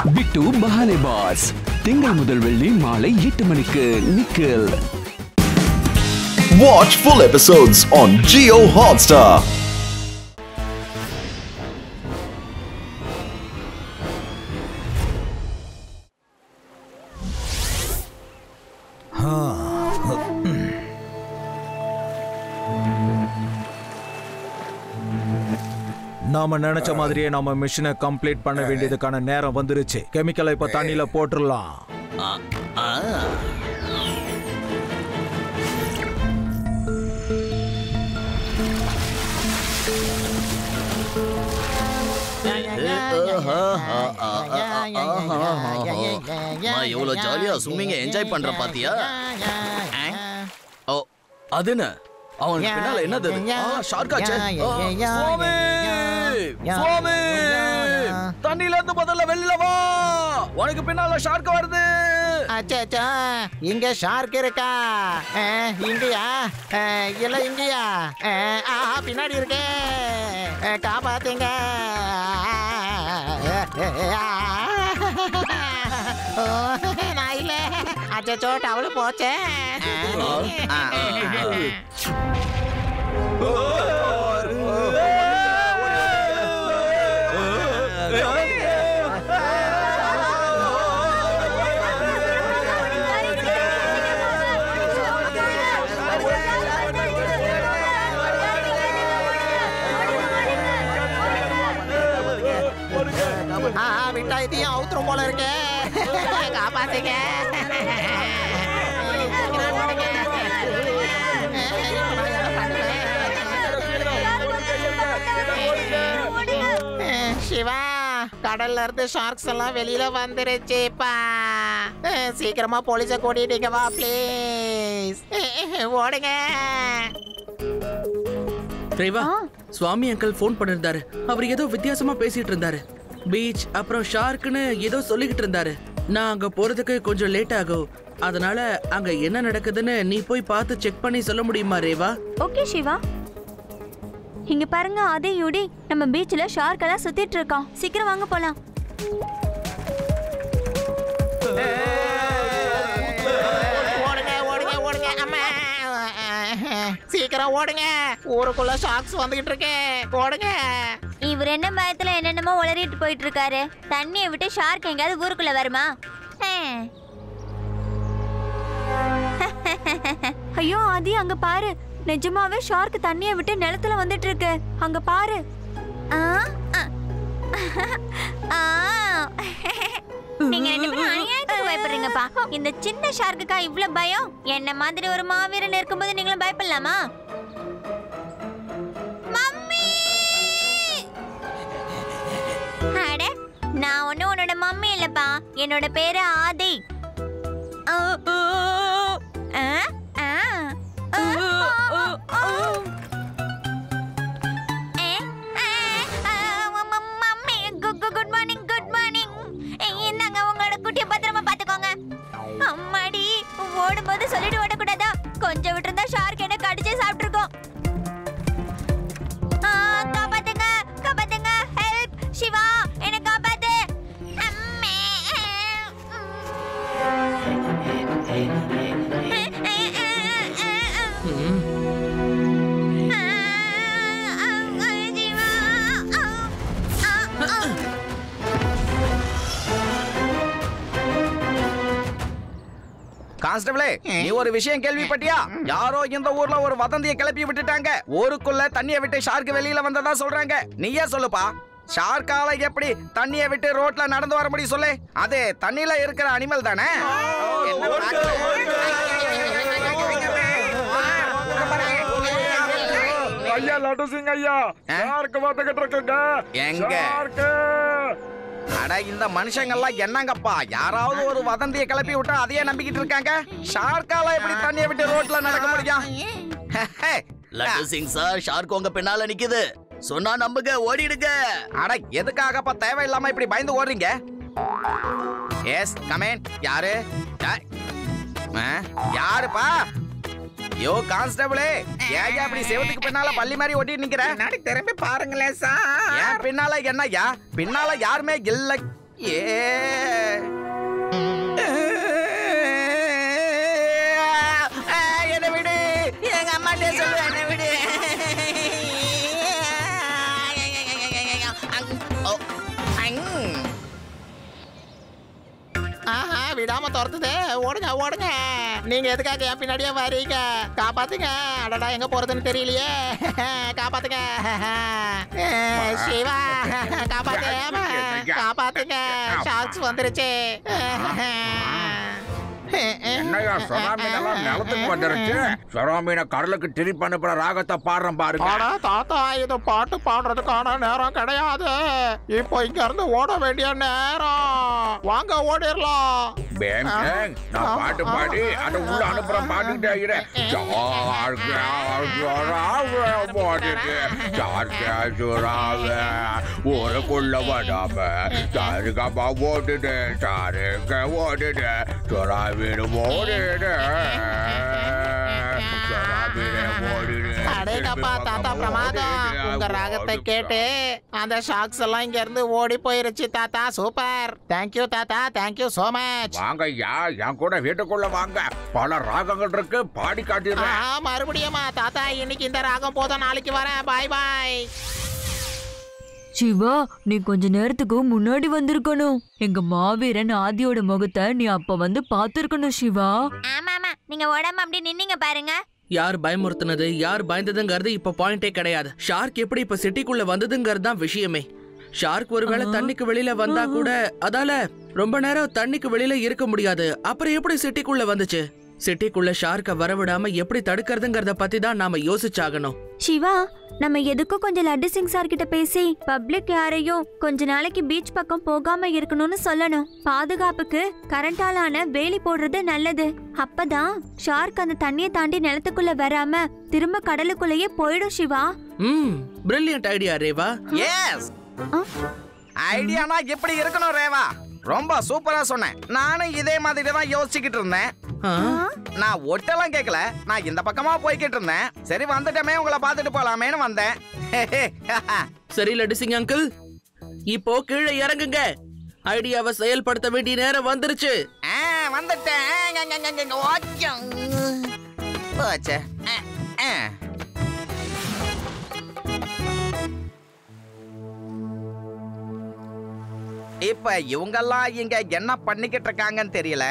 பிட்டு Bahale pass திங்கள் முதல் வெள்ளி மாலை 8 மணிக்கு Nikhil. Watch full episodes on Jio Hotstar. நாம நினைச்ச மாதிரியே நாம மிஷனை கம்ப்ளீட் பண்ண வேண்டியதுக்கான நேரம் வந்துருச்சு. கெமிக்கலை இப்ப தண்ணியில போட்டுடலாம். எவ்வளவு ஜாலியா ஸ்விம்மிங்க என்ஜாய் பண்ற பாத்தியா? ஓ அதுன்னு அவன் பின்னால என்னது? ஷார்க்காச்சே. சுவாமி தண்ணில இருந்து முதல்ல வெளியில வா, உனக்கு பின்னால ஷார்க் வருது. அச்சா இங்க ஷார்க் இருக்கா? இங்கயா? இல்ல இங்கயா? பின்னாடி இருக்கே, காப்பாத்துங்க. நான் இல்ல. அச்சோ டவலு போச்சே. விட்டாயத்தையும் அவுத்துரும் போல இருக்கு. காப்பாத்துங்க. சிவா, கடல்ல இருந்து ஷார்க்ஸ் எல்லாம் வெளியில வந்துருச்சுப்பா. சீக்கிரமா போலீஸ கூட்டிட்டு வா ப்ளீஸ். ஓடுங்க. சுவாமி அங்கிள் போன் பண்ணிருந்தாரு. அவர் ஏதோ வித்தியாசமா பேசிட்டு இருந்தாரு. பீச் அப்புறம் ஷார்க்னு ஏதோ சொல்லிக்கிட்டு இருந்தாரு. நான் அங்க போறதுக்கு கொஞ்சம் லேட் ஆகும். அதனால அங்க என்ன நடக்குதுன்னு நீ போய் பார்த்து செக் பண்ணி சொல்ல முடியுமா ரேவா? ஓகே சிவா. இங்க பாருங்க, அதே யூடி நம்ம பீச்ல ஷார்க் எல்லாம் சுத்திட்டு இருக்கோம். சீக்கிரம் வாங்க போலாம். ஓடுங்க ஓடுங்க ஓடுங்க. அம்மா சீக்கிரம் ஓடுங்க, ஊருக்குள்ள ஷார்க்ஸ் வந்துகிட்டு இருக்கு. ஓடுங்க. இவர் என்ன பயத்துல என்னென்னமோ உளறிட்டு போயிட்டு இருக்காரு. தண்ணியை விட்டு ஷார்க் எங்கயாவது ஊருக்குள்ள வருமா? ஐயோ ஆதி, அங்க பாரு, நிஜமாவே ஷார்க் தண்ணியை விட்டு நிலத்துல வந்துட்டு இருக்கு. அங்க பாரு. நீங்க ரெண்டு பேரும் அநியாயத்துக்கு பயப்படுறீங்கப்பா. இந்த சின்ன ஷார்க்குக்கா இவ்வளவு பயம்? என்ன மாதிரி ஒரு மாவீரன் இருக்கும்போது நீங்களும் பயப்படலாமா? மம்மி! அட, நான் ஒன்னும் உன்னோட மம்மி இல்லப்பா. என்னோட பேரு Aadhi. Good morning, good morning. என்னங்க, உங்களோட குட்டியை பத்திரமா பாத்துக்கோங்க. அம்மாடி, ஓடும்போது சொல்லிட்டு ஓடக்கூடாதா? கொஞ்சம் விட்டுருந்தா ஷார்க் என்ன கடிச்சே சாப்பிட்டுருக்கோம். காப்பாத்துங்க, காப்பாத்துங்க. ஹெல்ப் சிவா, என்ன காப்பாத்து. அம்மே. கான்ஸ்டபிளே, நீ ஒரு விஷயம் கேள்விப்பட்டியா? யாரோ இந்த ஊர்ல ஒரு வதந்தியை கிளப்பி விட்டுட்டாங்க. ஊருக்குள்ள தண்ணியை விட்டு ஷார்க் வெளியில வந்ததா சொல்றாங்க. நீயே சொல்லுப்பா, ஷார்க்கால எப்படி தண்ணியை விட்டு ரோட்ல நடந்து வர முடியும் சொல்லு? அது தண்ணியில இருக்கிற அனிமல் தானே. ஐயா லட்டு சிங் ஐயா, ஷார்க் வந்துகிட்டு இருக்குங்க. எங்க? அட, இந்த மனுஷங்க எல்லாம் என்னங்கப்பா, யாராவது ஒரு வதந்தியை கிளப்பி விட்டா அதையே நம்பிக்கிட்டு இருக்காங்க. ஷார்க்கால எப்படி தண்ணியை விட்டு ரோட்ல நடக்க முடியும்? லட்டு சிங் சார், ஷார்க் உங்க பின்னால நிக்குது. சொன்னா நம்புங்க, ஓடிடுங்க. அட, எதுக்காகப்பா தேவையில்லாம இப்படி பயந்து ஓடுறீங்க? Yes come on. யாரு? யாருப்பா? யோ கான்ஸ்டபிளே, ஏன் அப்படி செவத்துக்கு பின்னால பள்ளி மாதிரி ஓட்டி நிக்கிற? திரும்பி பாருங்களேன் சார். ஏன் பின்னால என்னய்யா? பின்னால யாருமே இல்ல. என்ன விடு, எங்க அம்மாட்டே சொல்லு, என்ன விடு. விடாம துரத்துது. ஓடுங்க ஓடுங்க. நீங்க எதுக்காக என் பின்னாடியே வரீங்க? காப்பாத்துங்க. அடடா, எங்க போறதுன்னு தெரியலையே. காப்பாத்துங்க சிவா, காப்பாத்துங்க காப்பாத்துங்க. ஷார்க்ஸ் வந்துருச்சு. என்னையா சொராமீனெல்லாம் நிலத்துக்கு வந்துருச்சு? சொராமீனை கடலுக்கு திருப்பி அனுப்புற ராகத்தை பாடுறேன் பாருங்க. தாத்தா, இது பாட்டு பாடுறதுக்கான நேரம் கிடையாது. இப்போ இங்க இருந்து ஓட வேண்டிய நேரம். வாங்க ஓடிடலாம். நான் பாட்டு பாடி அதை உள்ள அனுப்புற பாட்டுக்கிட்டே ஊருக்குள்ள வடாம சாருக்கா ஓடுது, சாருக்க ஓடுது, சொராமீன் ஓடுது. அடேங்கப்பா தாத்தா, பிரமாதம். உங்க ராகத்தை கேட்டு அந்த ஷாக்ஸ் எல்லாம் இங்க இருந்து ஓடி போயிருச்சு தாத்தா. சூப்பர். தேங்க்யூ தாத்தா, தேங்க்யூ சோ மச். வாங்க ஐயா, என் கூட வீட்டுக்குள்ள வாங்க. பல ராகங்கள் இருக்கு, பாடி காட்டிடுறேன். மறுபடியுமா தாத்தா? இன்னைக்கு இந்த ராகம் போதும், நாளைக்கு வரேன். பாய் பாய். சிவா, நீ கொஞ்ச நேரத்துக்கு முன்னாடி வந்திருக்கணும். எங்க மாவீரன் ஆதியோட முகத்தை நீ அப்ப வந்து பாத்துருக்கணும் சிவா. ஆமா ஆமா, நீங்க ஓடாம அப்படி நின்னீங்க பாருங்க. யார் பயமுறுத்தினது, யார் பயந்ததுங்கிறது இப்ப பாயிண்டே கிடையாது. ஷார்க் எப்படி இப்ப சிட்டிக்குள்ள வந்ததுங்கிறது தான் விஷயமே. ஷார்க் ஒருவேளை தண்ணிக்கு வெளியில வந்தா கூட அதால ரொம்ப நேரம் தண்ணிக்கு வெளியில இருக்க முடியாது. அப்புறம் எப்படி சிட்டிக்குள்ள வந்துச்சு? சிட்டிக்குள்ள ஷார்க்க வரவிடாம எப்படி தடுக்கிறதுங்கிறத பத்தி தான் நாம யோசிச்சாகணும். சிவா, நம்ம எதுக்கும் கொஞ்சம் லட்டு சிங் சார் கிட்ட பேசி பப்ளிக் யாரையும் கொஞ்ச நாளைக்கு பீச் பக்கம் போகாம இருக்கணும்னு சொல்லணும். பாதுகாப்புக்கு கரண்டாலான வேலி போடுறது நல்லது. அப்பதான் ஷார்க் அந்த தண்ணியை தாண்டி நிலத்துக்குள்ள வராம திரும்ப கடலுக்குள்ளேயே போயிடும். Shiva, brilliant idea Reva. Yes, ஐடியானா எப்படி இருக்கணும் ரேவா? ரொம்ப சூப்பரா சொன்னேன். நானும் இதே மாதிரி தான் யோசிச்சுக்கிட்டு இருந்தேன். நான் ஒட்டெல்லாம் கேட்கல, நான் இந்த பக்கமா போய்கிட்டு இருந்தேன். சரி, வந்துட்டமே, உங்களை பார்த்துட்டு போலாமேன்னு வந்தேன். சரி லட்டு சிங் அங்கிள், இப்போ கீழே இறங்குங்க. ஐடியாவை செயல்படுத்த வேண்டிய நேரம் வந்துருச்சு. வந்துட்டேன். போச்சே. இப்ப இவங்கெல்லாம் இங்க என்ன பண்ணிக்கிட்டு இருக்காங்கன்னு தெரியல.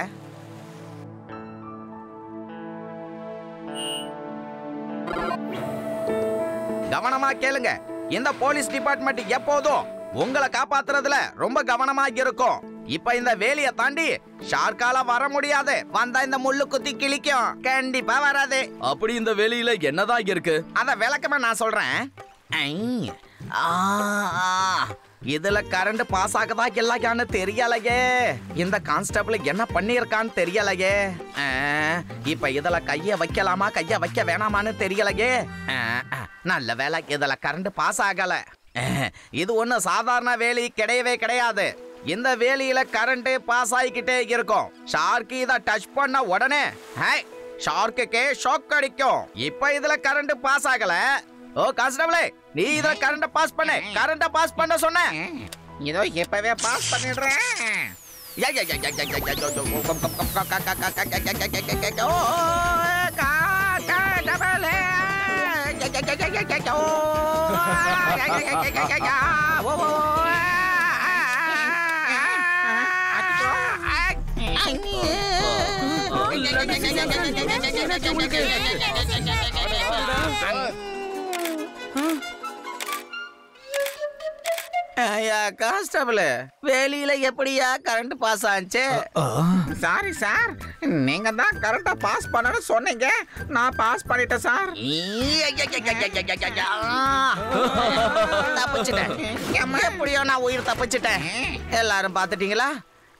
கவனமா கேளுங்க. இந்த போலீஸ் டிபார்ட்மெண்ட் எப்போதும் உங்களை காப்பாத்துறதுல ரொம்ப கவனமா இருக்கும். இப்ப இந்த வேலிய தாண்டி ஷார்க்கால வர முடியாது. வந்தா இந்த முள்ளு குத்தி கிழிக்கும். கண்டிப்பா வராது. அப்படி இந்த வேலியில என்னதான் இருக்கு? அத விளக்கமா நான் சொல்றேன். இதுல கரண்ட் பாஸ் ஆகுதா இல்லையான்னு தெரியலையே. இந்த கான்ஸ்டபிள் என்ன பண்ணிருக்கான்னு தெரியலையே. இப்ப இதுல கைய வைக்கலாமா கைய வைக்க வேணாமான்னு தெரியலையே. நல்ல வேலை, இதுல கரண்ட் பாஸ் ஆகல. இது ஒண்ணு சாதாரண வேலி கிடையவே கிடையாது. இந்த வேலியில கரண்ட் பாஸ் ஆகிக்கிட்டே இருக்கும். ஷார்க் இத டச் பண்ண உடனே ஷார்க்குக்கே ஷாக் அடிக்கும். இப்ப இதுல கரண்ட் பாஸ் ஆகல. ஓ கான்ஸ்டபிளே, நீ இத கரண்ட பாஸ் பண்ணு. கரண்ட பாஸ் பண்ண சொன்ன. இதோ இப்பவே பாஸ் பண்ணிடுறேன். கான்ஸ்டபிள், வேலியில எப்படியா கரண்ட் பாஸ் ஆச்சு? சாரி சார், நீங்க தான் கரெக்டா பாஸ் பண்ணணும்னு சொன்னீங்க. நான் பாஸ் பண்ணிட்டேன் சார். தப்பிச்சிட்டேன். எப்படியோ நான் உயிர் தப்பிச்சிட்டேன். எல்லாரும் பாத்துட்டீங்களா?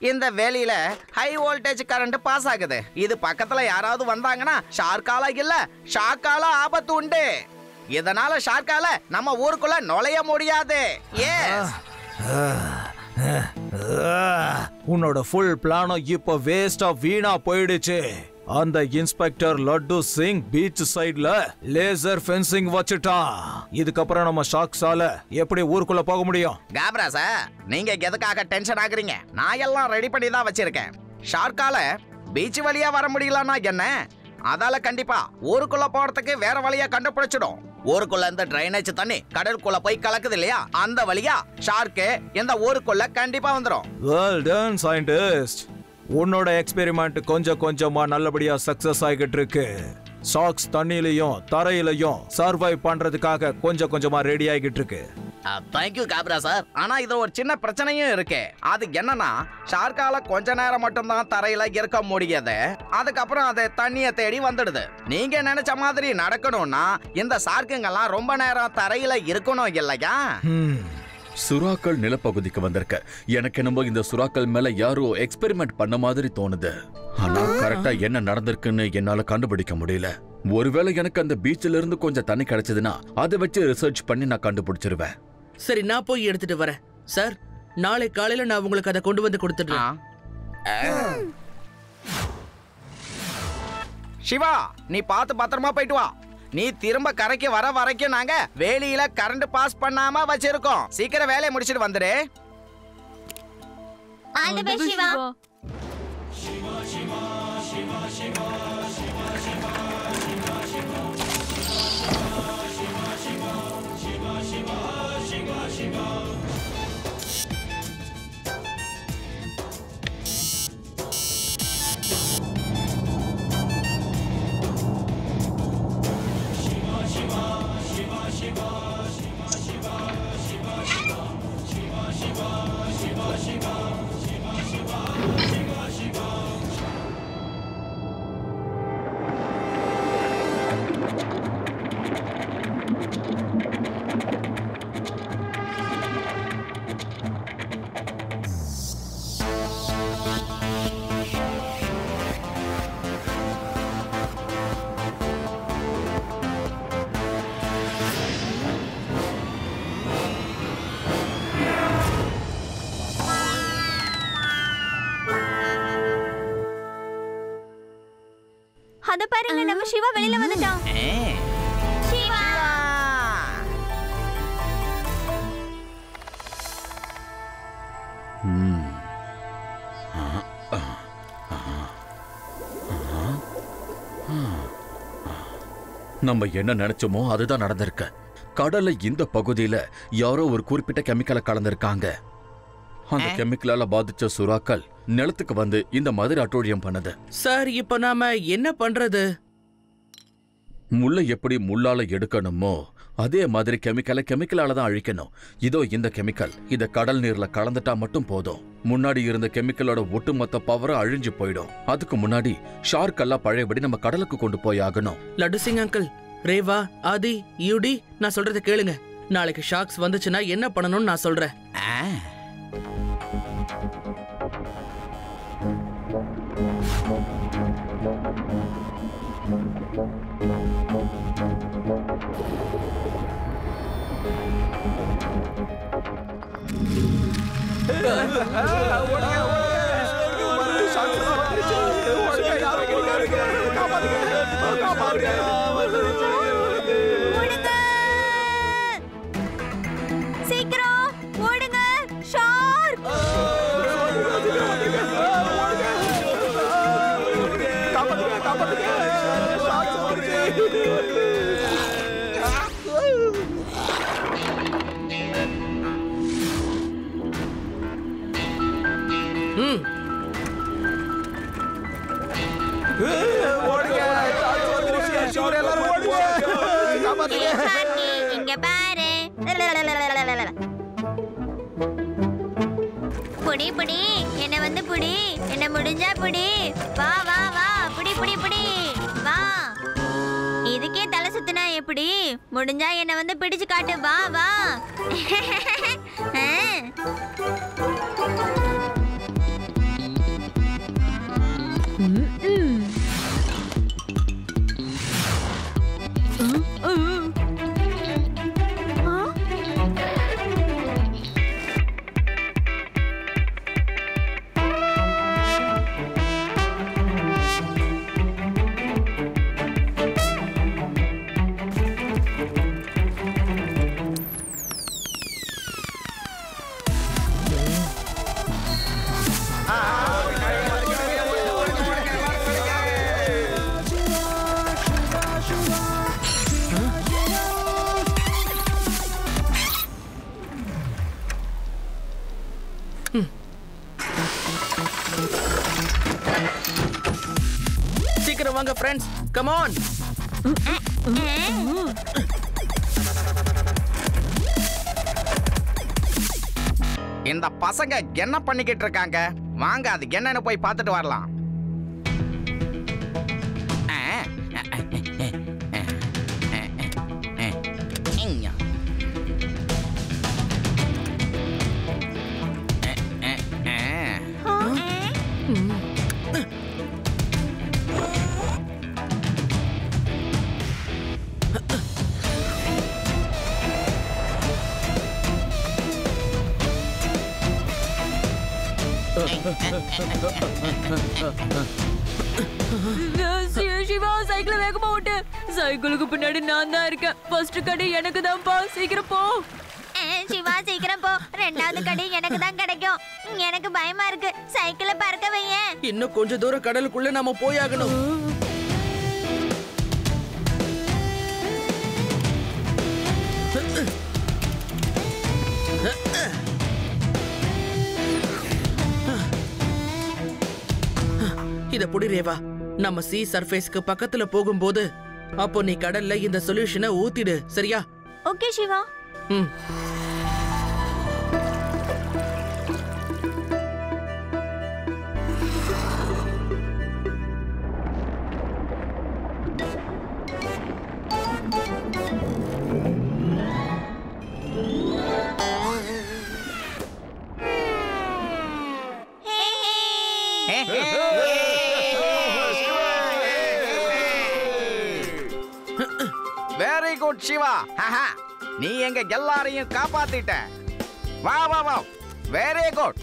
இந்த வேலியில ஹை வோல்டேஜ் கரண்ட் பாஸ் ஆகுது. இது பக்கத்துல யாராவது வந்தாங்கன்னா ஷார்க்கால இல்ல ஷாக்கால ஆபத்து உண்டு. இதனால ஷார்க்கால நம்ம ஊருக்குள்ள நுழைய முடியாது. உன்னோட ஃபுல் பிளானும் இப்ப வேஸ்டா வீணா போயிடுச்சு. அந்த இன்ஸ்பெக்டர் லட்டு சிங் பீச் சைடுல லேசர் ஃபென்சிங் வச்சுட்டான். இதுக்கப்புறம் நம்ம ஷாக்ஸால எப்படி ஊருக்குள்ள போக முடியும்? காப்ரா சார், நீங்க எதுக்காக டென்ஷன் ஆகுறீங்க? நான் எல்லாம் ரெடி பண்ணி தான் வச்சிருக்கேன். ஷார்க்கால பீச் வழியா வர முடியலன்னா என்ன, அதால கண்டிப்பா ஊருக்குள்ள போறதுக்கு வேற வழியா கண்டுபிடிச்சிடும். ஊருக்குள்ள இந்த டிரைனேஜ் தண்ணி கடலுக்குள்ள போய் கலக்குது இல்லையா, அந்த வழியா ஷார்க்கு இந்த ஊருக்குள்ள கண்டிப்பா வந்துடும். வெல் டன் சயின்டிஸ்ட், உன்னோட எக்ஸ்பெரிமெண்ட் கொஞ்சம் கொஞ்சமா நல்லபடியா சக்சஸ் ஆகிட்டு இருக்கு. ஷார்க்ஸ் தண்ணியிலையும் தரையிலையும் சர்வைவ் பண்றதுக்காக கொஞ்சம் கொஞ்சமா ரெடி ஆகிட்டு இருக்கு. Thank you Kabra sir. ஆனா இது ஒரு சின்ன பிரச்சனையும் இருக்கு. அது என்னன்னா, ஷார்க்கால கொஞ்ச நேரம் மட்டும் தான் தரையில இருக்க முடியாது. அதுக்கப்புறம் அது தண்ணிய தேடி வந்துடுது. நீங்க நினைச்ச மாதிரி நடக்கணும்னா இந்த ஷார்க்குங்கெல்லாம் ரொம்ப நேரம் தரையில இருக்கணும் இல்லையா? சுறாக்கள் நிலப்பகுதிக்கு வந்திருக்க. எனக்கு என்னமோ இந்த சுறாக்கள் மேல யாரோ எக்ஸ்பெரிமெண்ட் பண்ண மாதிரி தோணுது. ஆனா கரெக்டா என்ன நடந்திருக்குன்னு என்னால கண்டுபிடிக்க முடியல. ஒருவேளை எனக்கு அந்த பீச்ல இருந்து கொஞ்சம் தண்ணி கிடைச்சதுன்னா அதை வச்சு ரிசர்ச் பண்ணி நான் கண்டுபிடிச்சிருவேன். சரி, நான் போய் எடுத்துட்டு வரேன். சார், நாளை காலையில நான் உங்களுக்கு அதை கொண்டு வந்து கொடுத்துடுறேன். சிவா, நீ பார்த்து பத்திரமா போயிட்டு வா. நீ திரும்ப கரைக்கு வர வரைக்கும் நாங்க வேலியில கரண்ட் பாஸ் பண்ணாம வச்சிருக்கோம். சீக்கிரம் வேலையை முடிச்சிட்டு வந்துரு. All the best Siva. அத பாருங்க, நம்ம சிவா வெளியில வந்துட்டான். சிவா, நம்ம என்ன நினைச்சோமோ அதுதான் நடந்திருக்கு. கடல்ல இந்த பகுதியில யாரோ ஒரு குறிப்பிட்ட கெமிக்கலை கலந்திருக்காங்க. அந்த கெமிக்கலால பாதிச்ச சுறாக்கள் நிலத்துக்கு வந்து இந்த மாதிரி அட்டூழியம் பண்ணுது. சார், இப்ப நாம என்ன பண்றது? முள்ளை எப்படி முள்ளால எடுக்கணுமோ அதே மாதிரி கெமிக்கலால தான் அழிக்கணும். இதோ இந்த கெமிக்கல் இத கடல் நீர்ல கலந்துட்டா மட்டும் போதும். முன்னாடி இருந்த கெமிக்கலோட ஒட்டுமொத்த பவரும் அழிஞ்சு போயிடும். அதுக்கு முன்னாடி ஷார்க் எல்லாம் பழையபடி நம்ம கடலுக்கு கொண்டு போய் ஆகணும். லட்டு சிங் அங்கிள், ரேவா, ஆதி, யூடி, நான் சொல்றத கேளுங்க. நாளைக்கு ஷார்க்ஸ் வந்துச்சுன்னா என்ன பண்ணணும்னு நான் சொல்றேன். சீக்கிரம் ஓடுங்க, ஷார்க்! இங்க பாரு. புடி புடி, என்ன வந்து புடி, என்ன முடிஞ்சா புடி. வா வா வா, புடி புடி புடி, வா. இதுக்கே தலை சுத்தினா எப்படி? முடிஞ்சா என்ன வந்து பிடிச்சு காட்டு. வா வா. சீக்கிரம் வாங்க ஃப்ரெண்ட்ஸ், கம் ஆன். இந்த பசங்க என்ன பண்ணிக்கிட்டு இருக்காங்க? வாங்க அது என்னன்னு போய் பார்த்துட்டு வரலாம். சிவா சைக்கிள் வேகமா ஓட்டு. சைக்கிளுக்கு பின்னாடி நான் தான் இருக்கேன். ஃபர்ஸ்ட் கடை எனக்கு தான்ப்பா, சீக்கிரம் போ. சிவா சீக்கிரம் போ, ரெண்டாவது கடை எனக்கு தான் கிடைக்கும். எனக்கு பயமா இருக்கு, சைக்கிளை பறக்க வையேன். இன்னும் கொஞ்ச தூரம் கடலுக்குள்ள நாம போயாகணும். இத புடி ரேவா. நம்ம சீ சர்ஃபேஸ்க்கு பக்கத்துல போகும்போது அப்போ நீ கடல்ல இந்த சொல்யூஷனை ஊத்திடு, சரியா? ஓகே சிவா. ம். Very good Siva. நீ எங்க எல்லாரையும் காப்பாத்திட்ட. வா வா வா, வெரி குட்.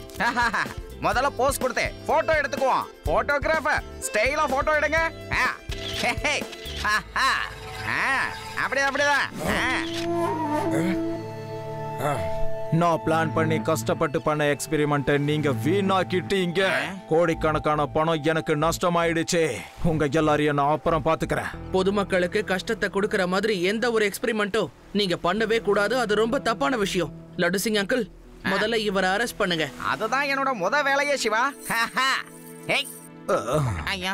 முதல்ல போஸ் கொடுத்து போட்டோ எடுத்துக்குவோம். போட்டோகிராஃபர் ஸ்டைலா போட்டோ எடுங்க. அப்படியே அப்படிதான். நான் பிளான் பண்ணி கஷ்டப்பட்டு பண்ண எக்ஸ்பெரிமெண்ட் நீங்க வீணாக்கிட்டீங்க. கோடிக்கணக்கான பணம் எனக்கு நஷ்டமாயிடுச்சு. உங்க எல்லாரையும் நான் அப்புறம் பாத்துக்கிறேன். பொதுமக்களுக்கு கஷ்டத்தை கொடுக்கற மாதிரி எந்த ஒரு எக்ஸ்பெரிமெண்ட்டும் நீங்க பண்ணவே கூடாது. அது ரொம்ப தப்பான விஷயம். லட்டு சிங் அங்கிள், முதல்ல இவரை அரெஸ்ட் பண்ணுங்க. அதுதான் என்னோட முத வேலையே சிவா. ஐயா,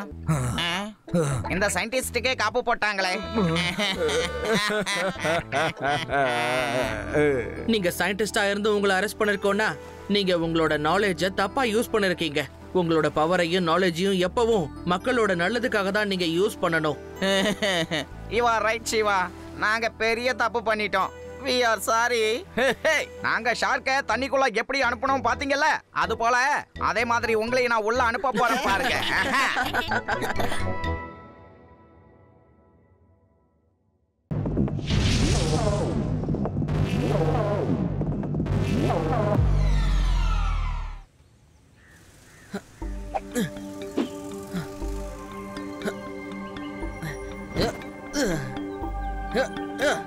இந்த சயின்டிஸ்டுக்கே காப்பு போட்டாங்களே. நீங்க சயின்டிஸ்டா இருந்து உங்களை அரெஸ்ட் பண்ணிருக்கோம்னா நீங்க உங்களோட நாலேஜ தப்பா யூஸ் பண்ணிருக்கீங்க. உங்களோட பவரையும் நாலேஜையும் எப்பவும் மக்களோட நல்லதுக்காக தான் நீங்க யூஸ் பண்ணணும். You are right Siva. நாங்க பெரிய தப்பு பண்ணிட்டோம். We are sorry. நாங்க ஷார்க்க தண்ணிக்குள்ள எப்படி அனுப்பணும் பாத்தீங்கல்ல, அது போல அதே மாதிரி உங்களையும் நான் உள்ள அனுப்ப போறேன் பாருங்க.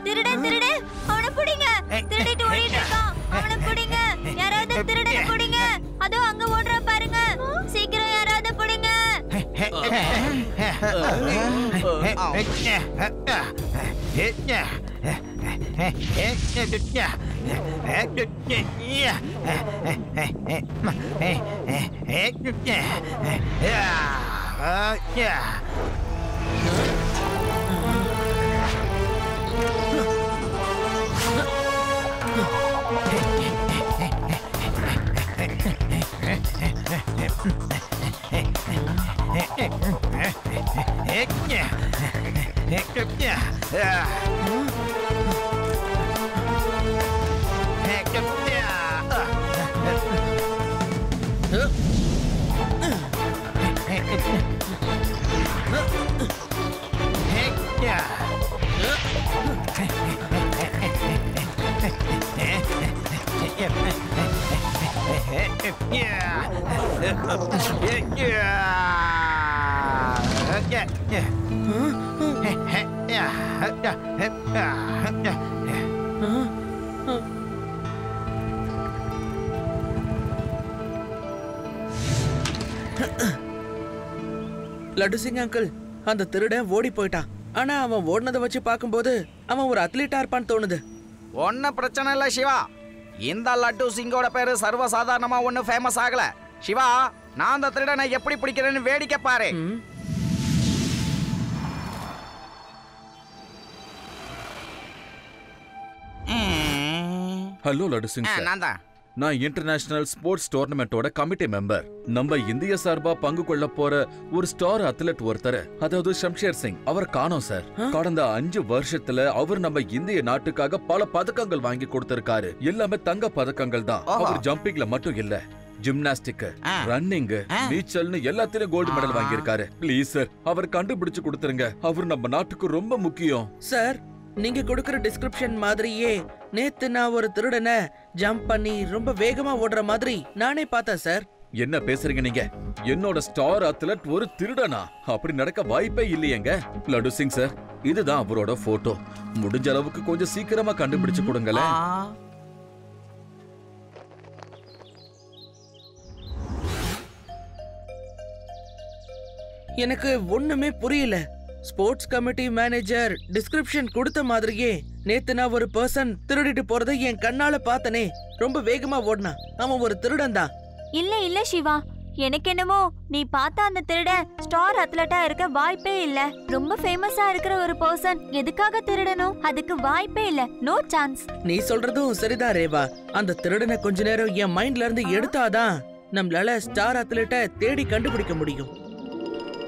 திருட திருட, அவனை புடிங்க. திருடிட்டு ஓடிட்டு இருக்கான், அவனை புடிங்க. யாராவது திருடனை புடிங்க. அதோ அங்க ஓடுறான் பாருங்க, சீக்கிரம் யாராவது புடிங்க. லட்டு சிங் அங்கிள், அந்த திருடன் ஓடி போயிட்டான். ஆனா அவன் ஓடினதை வச்சு பார்க்கும்போது அவன் ஒரு அத்லீட்டா இருப்பான்னு தோணுது. ஒன்னும் பிரச்சனை இல்ல சிவா. இந்த லட்டு சிங்கோட பேரு சர்வசாதாரணமா ஒன்னும் ஃபேமஸ் ஆகல. சிவா, நான் அந்த திருடனை எப்படி பிடிக்கிறேன்னு வேடிக்கை பாரு. Hello laddu Singh sir. நான் தான். நான் இன்டர்நேஷனல் ஸ்போர்ட்ஸ் டோர்னமெண்டோட கமிட்டி மெம்பர். நம்ம இந்திய சார்பா பங்கு கொள்ள போற ஒரு ஸ்டார் அத்லெட் ஒருத்தர், அதாவது ஷம்ஷேர் சிங், அவர் காணோம் சார். கடந்த 5 வருஷத்துல அவர் நம்ம இந்திய நாட்டுக்காக பல பதக்கங்கள் வாங்கி கொடுத்திருக்காரு. எல்லாமே தங்க பதக்கங்கள் தான். அவர் ஜம்பிங்ல மட்டும் இல்ல, ஜிம்னாஸ்டிக், ரன்னிங், நீச்சல்னு எல்லாத்திலும் கோல்டு மெடல் வாங்கியிருக்காரு. ப்ளீஸ் சார், அவர் கண்டுபிடிச்சு கொடுத்துருங்க. அவர் நம்ம நாட்டுக்கு ரொம்ப முக்கியம் சார். நீங்க கொடுக்கிற டிஸ்கிரிப்ஷன் மாதிரியே நேத்து நான் ஒரு திருடனை ஜம்ப் பண்ணி ரொம்ப வேகமா ஓடுற மாதிரி நானே பார்த்தேன் சார். என்ன பேசுறீங்க நீங்க? என்னோட ஸ்டார் அத்லெட் ஒரு திருடனா? அப்படி நடக்க வாய்ப்பே இல்லையேங்க. லட்டு சிங் சார், இதுதான் அவரோட போட்டோ. முடிஞ்ச அளவுக்கு கொஞ்சம் சீக்கிரமா கண்டுபிடிச்சு கொடுங்களேன். எனக்கு ஒண்ணுமே புரியல. ஸ்போர்ட்ஸ் கமிட்டி மேனேஜர் டிஸ்கிரிப்ஷன் கொடுத்த மாதிரியே நேத்து நான் ஒரு பர்சன் திருடிட்டு போறதை என் கண்ணால பார்த்தனே. ரொம்ப வேகமா ஓடுனா. அவன் ஒரு திருடன் தான். இல்ல சிவா, எனக்கு என்னமோ நீ பார்த்த அந்த திருட ஸ்டார் அத்லட்டா இருக்க வாய்ப்பே இல்ல. ரொம்ப ஃபேமஸா இருக்கிற ஒரு பர்சன் எதுக்காக திருடணும்? அதுக்கு வாய்ப்பே இல்ல. No chance. நீ சொல்றதும் சரிதான் ரேவா. அந்த திருடனை கொஞ்ச நேரம் என் மைண்ட்ல இருந்து எடுத்தாதான் நம்மளால ஸ்டார் அத்லெட்டை தேடி கண்டுபிடிக்க முடியும்.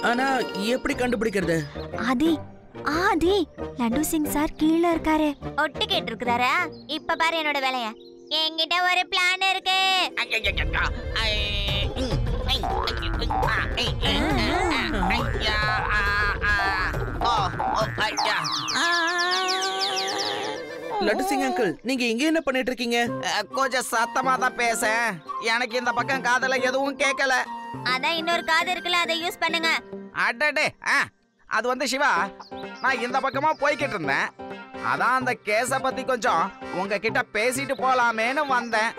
ஆனா எப்படி கண்டுபிடிக்கிறது? ஆதி லட்டு சிங் சார் கீழ இருக்காரு. ஒட்டு கேட்டு இருக்குதாரா? இப்ப பாரு என்னோட வேலைய. என்கிட்ட ஒரு பிளான் இருக்கு. லட்டு சிங் அங்கிள், நீங்க இங்க என்ன பண்ணிட்டு இருக்கீங்க? கொஞ்சம் சத்தமா தான் பேச. எனக்கு இந்த பக்கம் காதுல எதுவும் கேட்கல. அதான் இன்னொரு காது இருக்குல்ல, அதை யூஸ் பண்ணுங்க. அடடே, அது வந்து சிவா, நான் இந்த பக்கமா போய்கிட்டு இருந்தேன். அதான் அந்த கேஸ பத்தி கொஞ்சம் உங்ககிட்ட பேசிட்டு போலாமேன்னு வந்தேன்.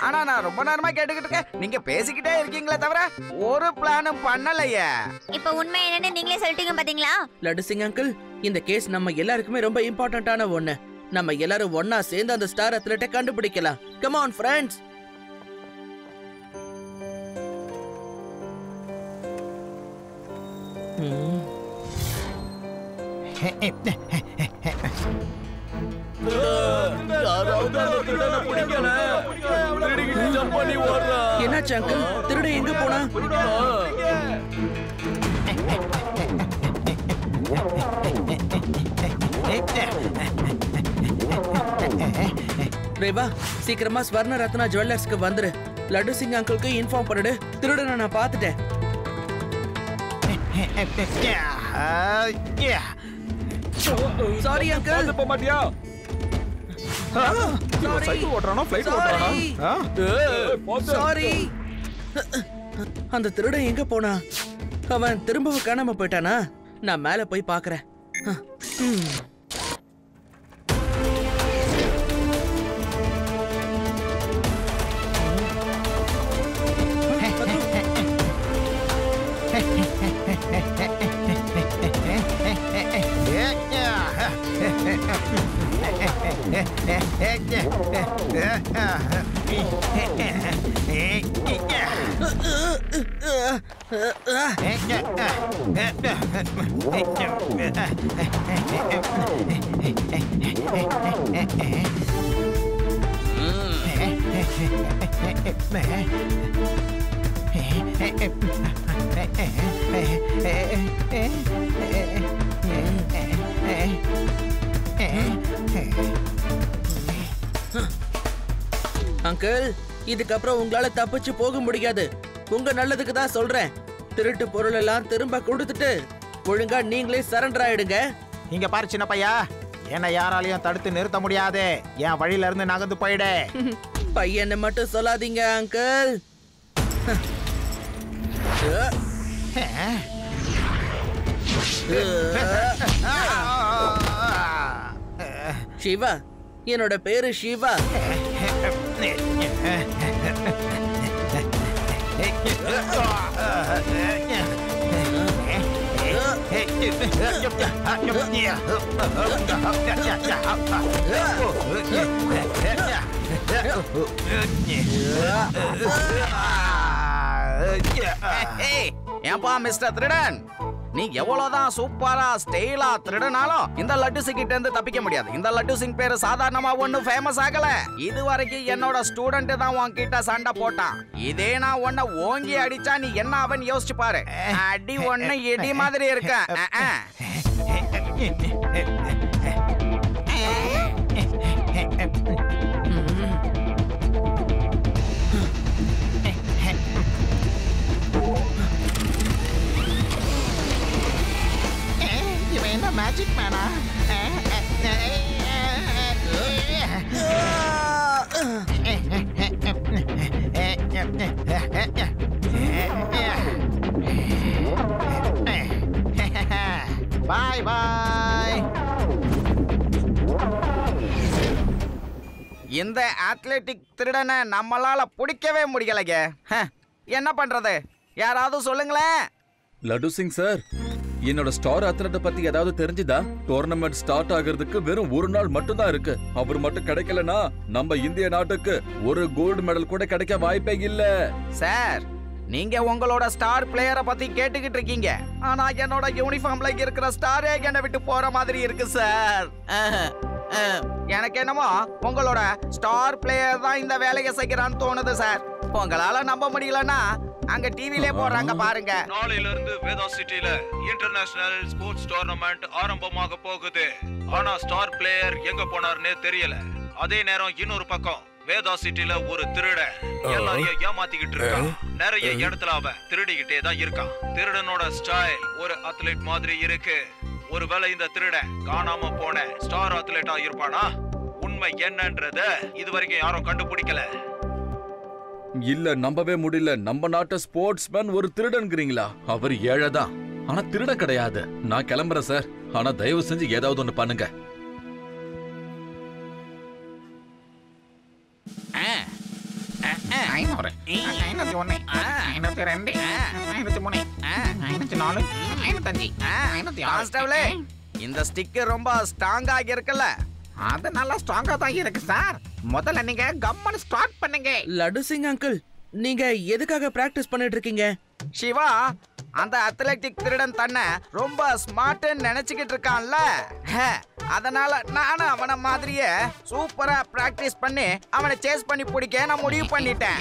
ஆனா நான் ரொம்ப நேரமா கேட்டுக்கிட்டு இருக்கேன். நீங்க பேசிக்கிட்டே இருக்கீங்களே தவிர ஒரு பிளானும் பண்ணலையே. இப்ப உண்மை என்னன்னு நீங்களே சொல்லிட்டீங்க பாத்தீங்களா? லட்டு சிங் அங்கிள், இந்த கேஸ் நம்ம எல்லாருக்குமே ரொம்ப இம்பார்ட்டன்டான ஒண்ணு. நம்ம எல்லாரும் ஒன்னா சேர்ந்து அந்த ஸ்டார் அத்லெட்டை கண்டுபிடிக்கலாம். Come on friends. என்னாச்சு அங்கிள்? திருட எங்க போனா? ரேவா, சீக்கிரமா ஸ்வர்ண ரத்னா ஜுவல்லர்ஸ்க்கு வந்துரு. லட்டு சிங் அங்கிளுக்கு இன்ஃபார்ம் பண்ணிடு. திருடனை நான் பார்த்துட்டேன். Sorry uncle. போக மாட்டியா? சைக்கிள் ஓட்டுறானா, ஃளைட் ஓட்டுறானா? சாரி. அந்த திருடன் எங்க போனா? அவன் திரும்பவும் காணாம போயிட்டானா? நான் மேல போய் பாக்குறேன். அங்கிள், இதுக்கப்புறம் உங்களால தப்பிச்சு போக முடியாது. உங்க நல்லதுக்கு தான் சொல்றேன். திருட்டு பொருள் எல்லாம் திரும்ப கொடுத்துட்டு ஒழுங்கா நீங்களே சரண்டர் ஆயிடுங்க. இங்க பாரு சின்ன பையா, என்ன யாராலையும் தடுத்து நிறுத்த முடியாது. என் வழியில இருந்து நகர்ந்து போயிடு. பையனை மட்டும் சொல்லாதீங்க அங்கிள். சிவா, என்னோட பேரு சிவா. ஏன்பா மிஸ்டர் திருடன், நீ எவ்வளவுதான் சூப்பரா ஸ்டைலா திருடனாலும் இந்த லட்டு சிங் கிட்ட இருந்து தப்பிக்க முடியாது. இந்த லட்டு சிங் பேரு சாதாரணமா ஒண்ணு ஃபேமஸ் ஆகல. இது வரைக்கும் என்னோட ஸ்டூடெண்ட் தான் உன்கிட்ட சண்டை போட்டான். இதே நான் உன்னை ஓங்கி அடிச்சா நீ என்ன அவன் யோசிச்சு பாரு. அடி ஒண்ணு இடி மாதிரி இருக்க. இவன் என்ன மேஜிக் மேனா? பாய் பாய். இந்த அத்லெட்டிக் திருடனை நம்மளால பிடிக்கவே முடியலைங்க. என்ன பண்றது, யாராவது சொல்லுங்களேன். லட்டு சிங் சார், என்னோட ஸ்டார் அத்லெட்டை பத்தி ஏதாவது தெரிஞ்சுதா? டோர்னமெண்ட் ஸ்டார்ட் ஆகிறதுக்கு வெறும் ஒரு நாள் மட்டும் தான் இருக்கு. அவர் மட்டும் கிடைக்கலனா நம்ம இந்திய நாட்டுக்கு ஒரு கோல்டு மெடல் கூட கிடைக்க வாய்ப்பே இல்ல. சார், நீங்க உங்களோட ஸ்டார் பிளேயரை பத்தி கேட்டுக்கிட்டு இருக்கீங்க. ஆனா என்னோட யூனிஃபார்ம்ல இருக்கிற ஸ்டாரே என்னை விட்டு போற மாதிரி இருக்கு சார். எனக்கு என்னமோ உங்களோட ஸ்டார் பிளேயர் தான் இந்த வேலையை செய்கிறான்னு தோணுது சார். உங்களால நம்ப முடியலன்னா அங்க டிவிலே போடுறாங்க பாருங்க. நாளையில இருந்து வேதா சிட்டில இன்டர்நேஷனல் ஸ்போர்ட்ஸ் டோர்னமெண்ட் ஆரம்பமாக போகுது. ஆனா ஸ்டார் பிளேயர் எங்க போனார்னே தெரியல. அதே நேரம் இன்னொரு பக்கம் வேதா சிட்டில ஒரு திருடன் எல்லாரையும் ஏமாத்திக்கிட்டு இருக்கான். நிறைய இடத்துல அவன் திருடிக்கிட்டே தான் இருக்கான். திருடனோட ஸ்டைல் ஒரு அத்லெட் மாதிரி இருக்கு. ஒருவேளை இந்த திருடன் காணாம போன ஸ்டார் அத்லெட்டா இருப்பானா? உண்மை என்னன்றத இதுவரைக்கும் யாரும் கண்டுபிடிக்கல. இல்ல, நம்பவே முடியல. நம்ம நாட்டு ஸ்போர்ட்ஸ்மேன் ஒரு திருடன்கிறீங்களா? அவர் ஏழைதான், ஆனா திருடன் கிடையாது. நான் கிளம்புறேன் சார். ஆனா தயவு செஞ்சு ஏதாவது ஒண்ணு பண்ணுங்க. இந்த ஸ்டிக்கர் ரொம்ப ஸ்ட்ராங்கா இருக்குல்ல? அது நல்லா ஸ்ட்ராங்கா தான் இருக்கு சார். முதல்ல நீங்க கம்மன் ஸ்டார்ட் பண்ணுங்க. லட்டு சிங் அங்கிள், நீங்க எதுக்காக பிராக்டிஸ் பண்ணிட்டு இருக்கீங்க? சிவா, அந்த அத்லெட்டிக் திருடன் தன்னை ரொம்ப ஸ்மார்ட்னு நினைச்சுக்கிட்டு இருக்கான்ல, அதனால நானும் அவன மாதிரியே சூப்பரா பிராக்டிஸ் பண்ணி அவனை சேஸ் பண்ணி பிடிக்க நான் முடிவு பண்ணிட்டேன்.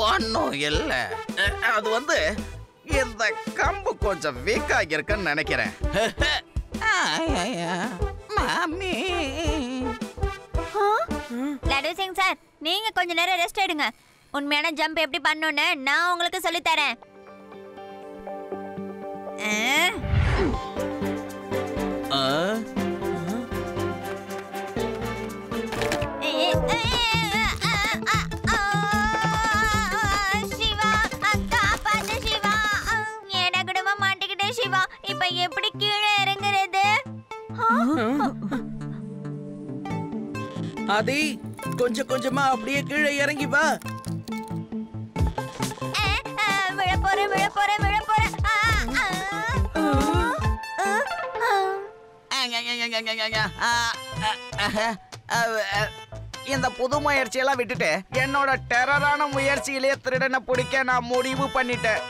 ஒன்னும் இல்ல. அது வந்து இந்த கம்பு கொஞ்சம் வீக்கா இருக்குன்னு நினைக்கிறேன். லட்டு சிங் சார், நீங்க கொஞ்ச நேரம் ரெஸ்ட் எடுங்க. உண்மையான ஜம்ப் எப்படி பண்ணணும்னு நான் உங்களுக்கு சொல்லி தரேன். சிவா, இப்ப எப்படி கீழே இறங்குறது? ஆதி, கொஞ்சம் கொஞ்சமா அப்படியே கீழே இறங்கி வா. விழப்போறேன். இந்த புது முயற்சியெல்லாம் விட்டுட்டு என்னோட டெரரான முயற்சியிலேயே திருடனை பிடிக்க நான் முடிவு பண்ணிட்டேன்.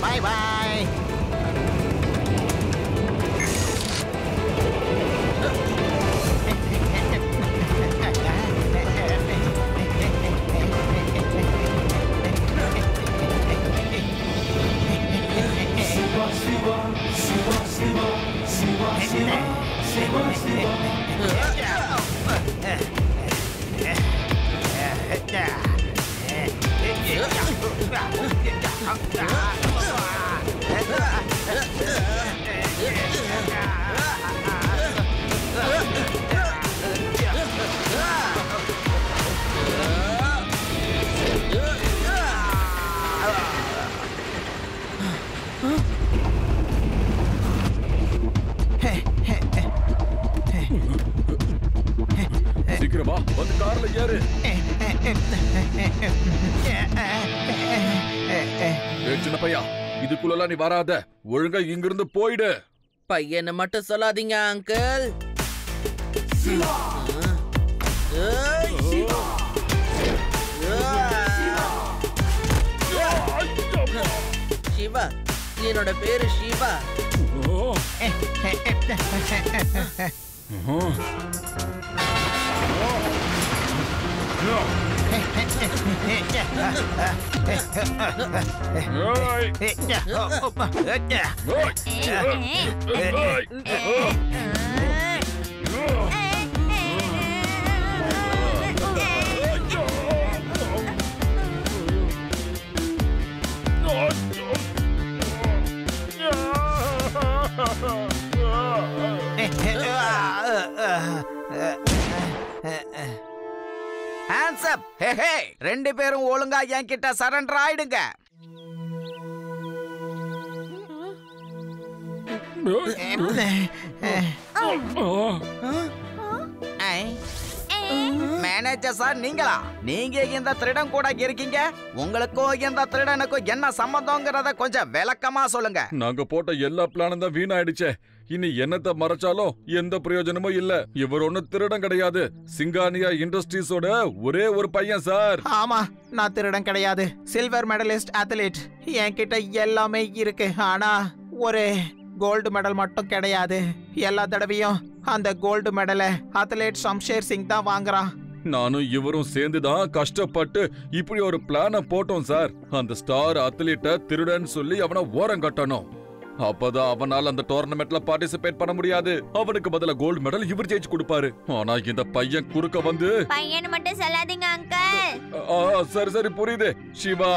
Bye bye. சீக்கிரமா வந்து கார்ல ஏறு. சின்ன பையா, இதுக்குள்ள நீ வராத, ஒழுங்கா இங்கிருந்து போயிடு. பையனை மட்டும் சொல்லாதீங்க அங்கிள். சிவா, என்னோட பேரு Siva. Hands up! Hey hey! ரெண்டு பேரும் ஒழுங்கா என்கிட்ட சரண்டர் ஆயிடுங்க. மேனேஜர் சார், நீங்களா? நீங்க இந்த திருடன் கூட இருக்கீங்க. உங்களுக்கும் இந்த திருடனுக்கும் என்ன சம்பந்தம்ங்கறத கொஞ்சம் விளக்கமா சொல்லுங்க. நாங்க போட்ட எல்லா பிளானும் தான் வீணாயிடுச்சே. இனி என்னத்தை மறைச்சாலும் எந்த பிரயோஜனமும் இல்ல. இவர் ஒன்னும் திருடன் கிடையாது. சிங்கானியா இண்டஸ்ட்ரீஸோட ஒரே ஒரு பையன் சார். ஆமா, நான் திருடன் கிடையாது. Silver medallist athlete. என்கிட்ட எல்லாமே இருக்கு. ஆனா ஒரு கோல்டு மெடல் மட்டும் கிடையாது. எல்லா தடவையும் அந்த கோல்டு மெடலை அத்லீட் ஷம்ஷேர் சிங் தான் வாங்குறான். நானும் இவரும் சேர்ந்துதான் கஷ்டப்பட்டு இப்படி ஒரு பிளான போட்டோம் சார். அந்த ஸ்டார் அத்லீட்ட திருடன் சொல்லி அவனை ஓரம் கட்டணும். அப்பதான் அவனால அந்த டோர்னமெண்ட்ல பார்ட்டிசிபேட் பண்ண முடியாது. அவனுக்கு பதிலா கோல்டு மெடல் இவர் ஜெயிச்சு கொடுப்பாரு. ஆனா இந்த பையன் குறுக்க வந்து, பையன் மட்டும் சொல்லாதீங்க அங்கிள். சரி சரி புரியுது. சிவா,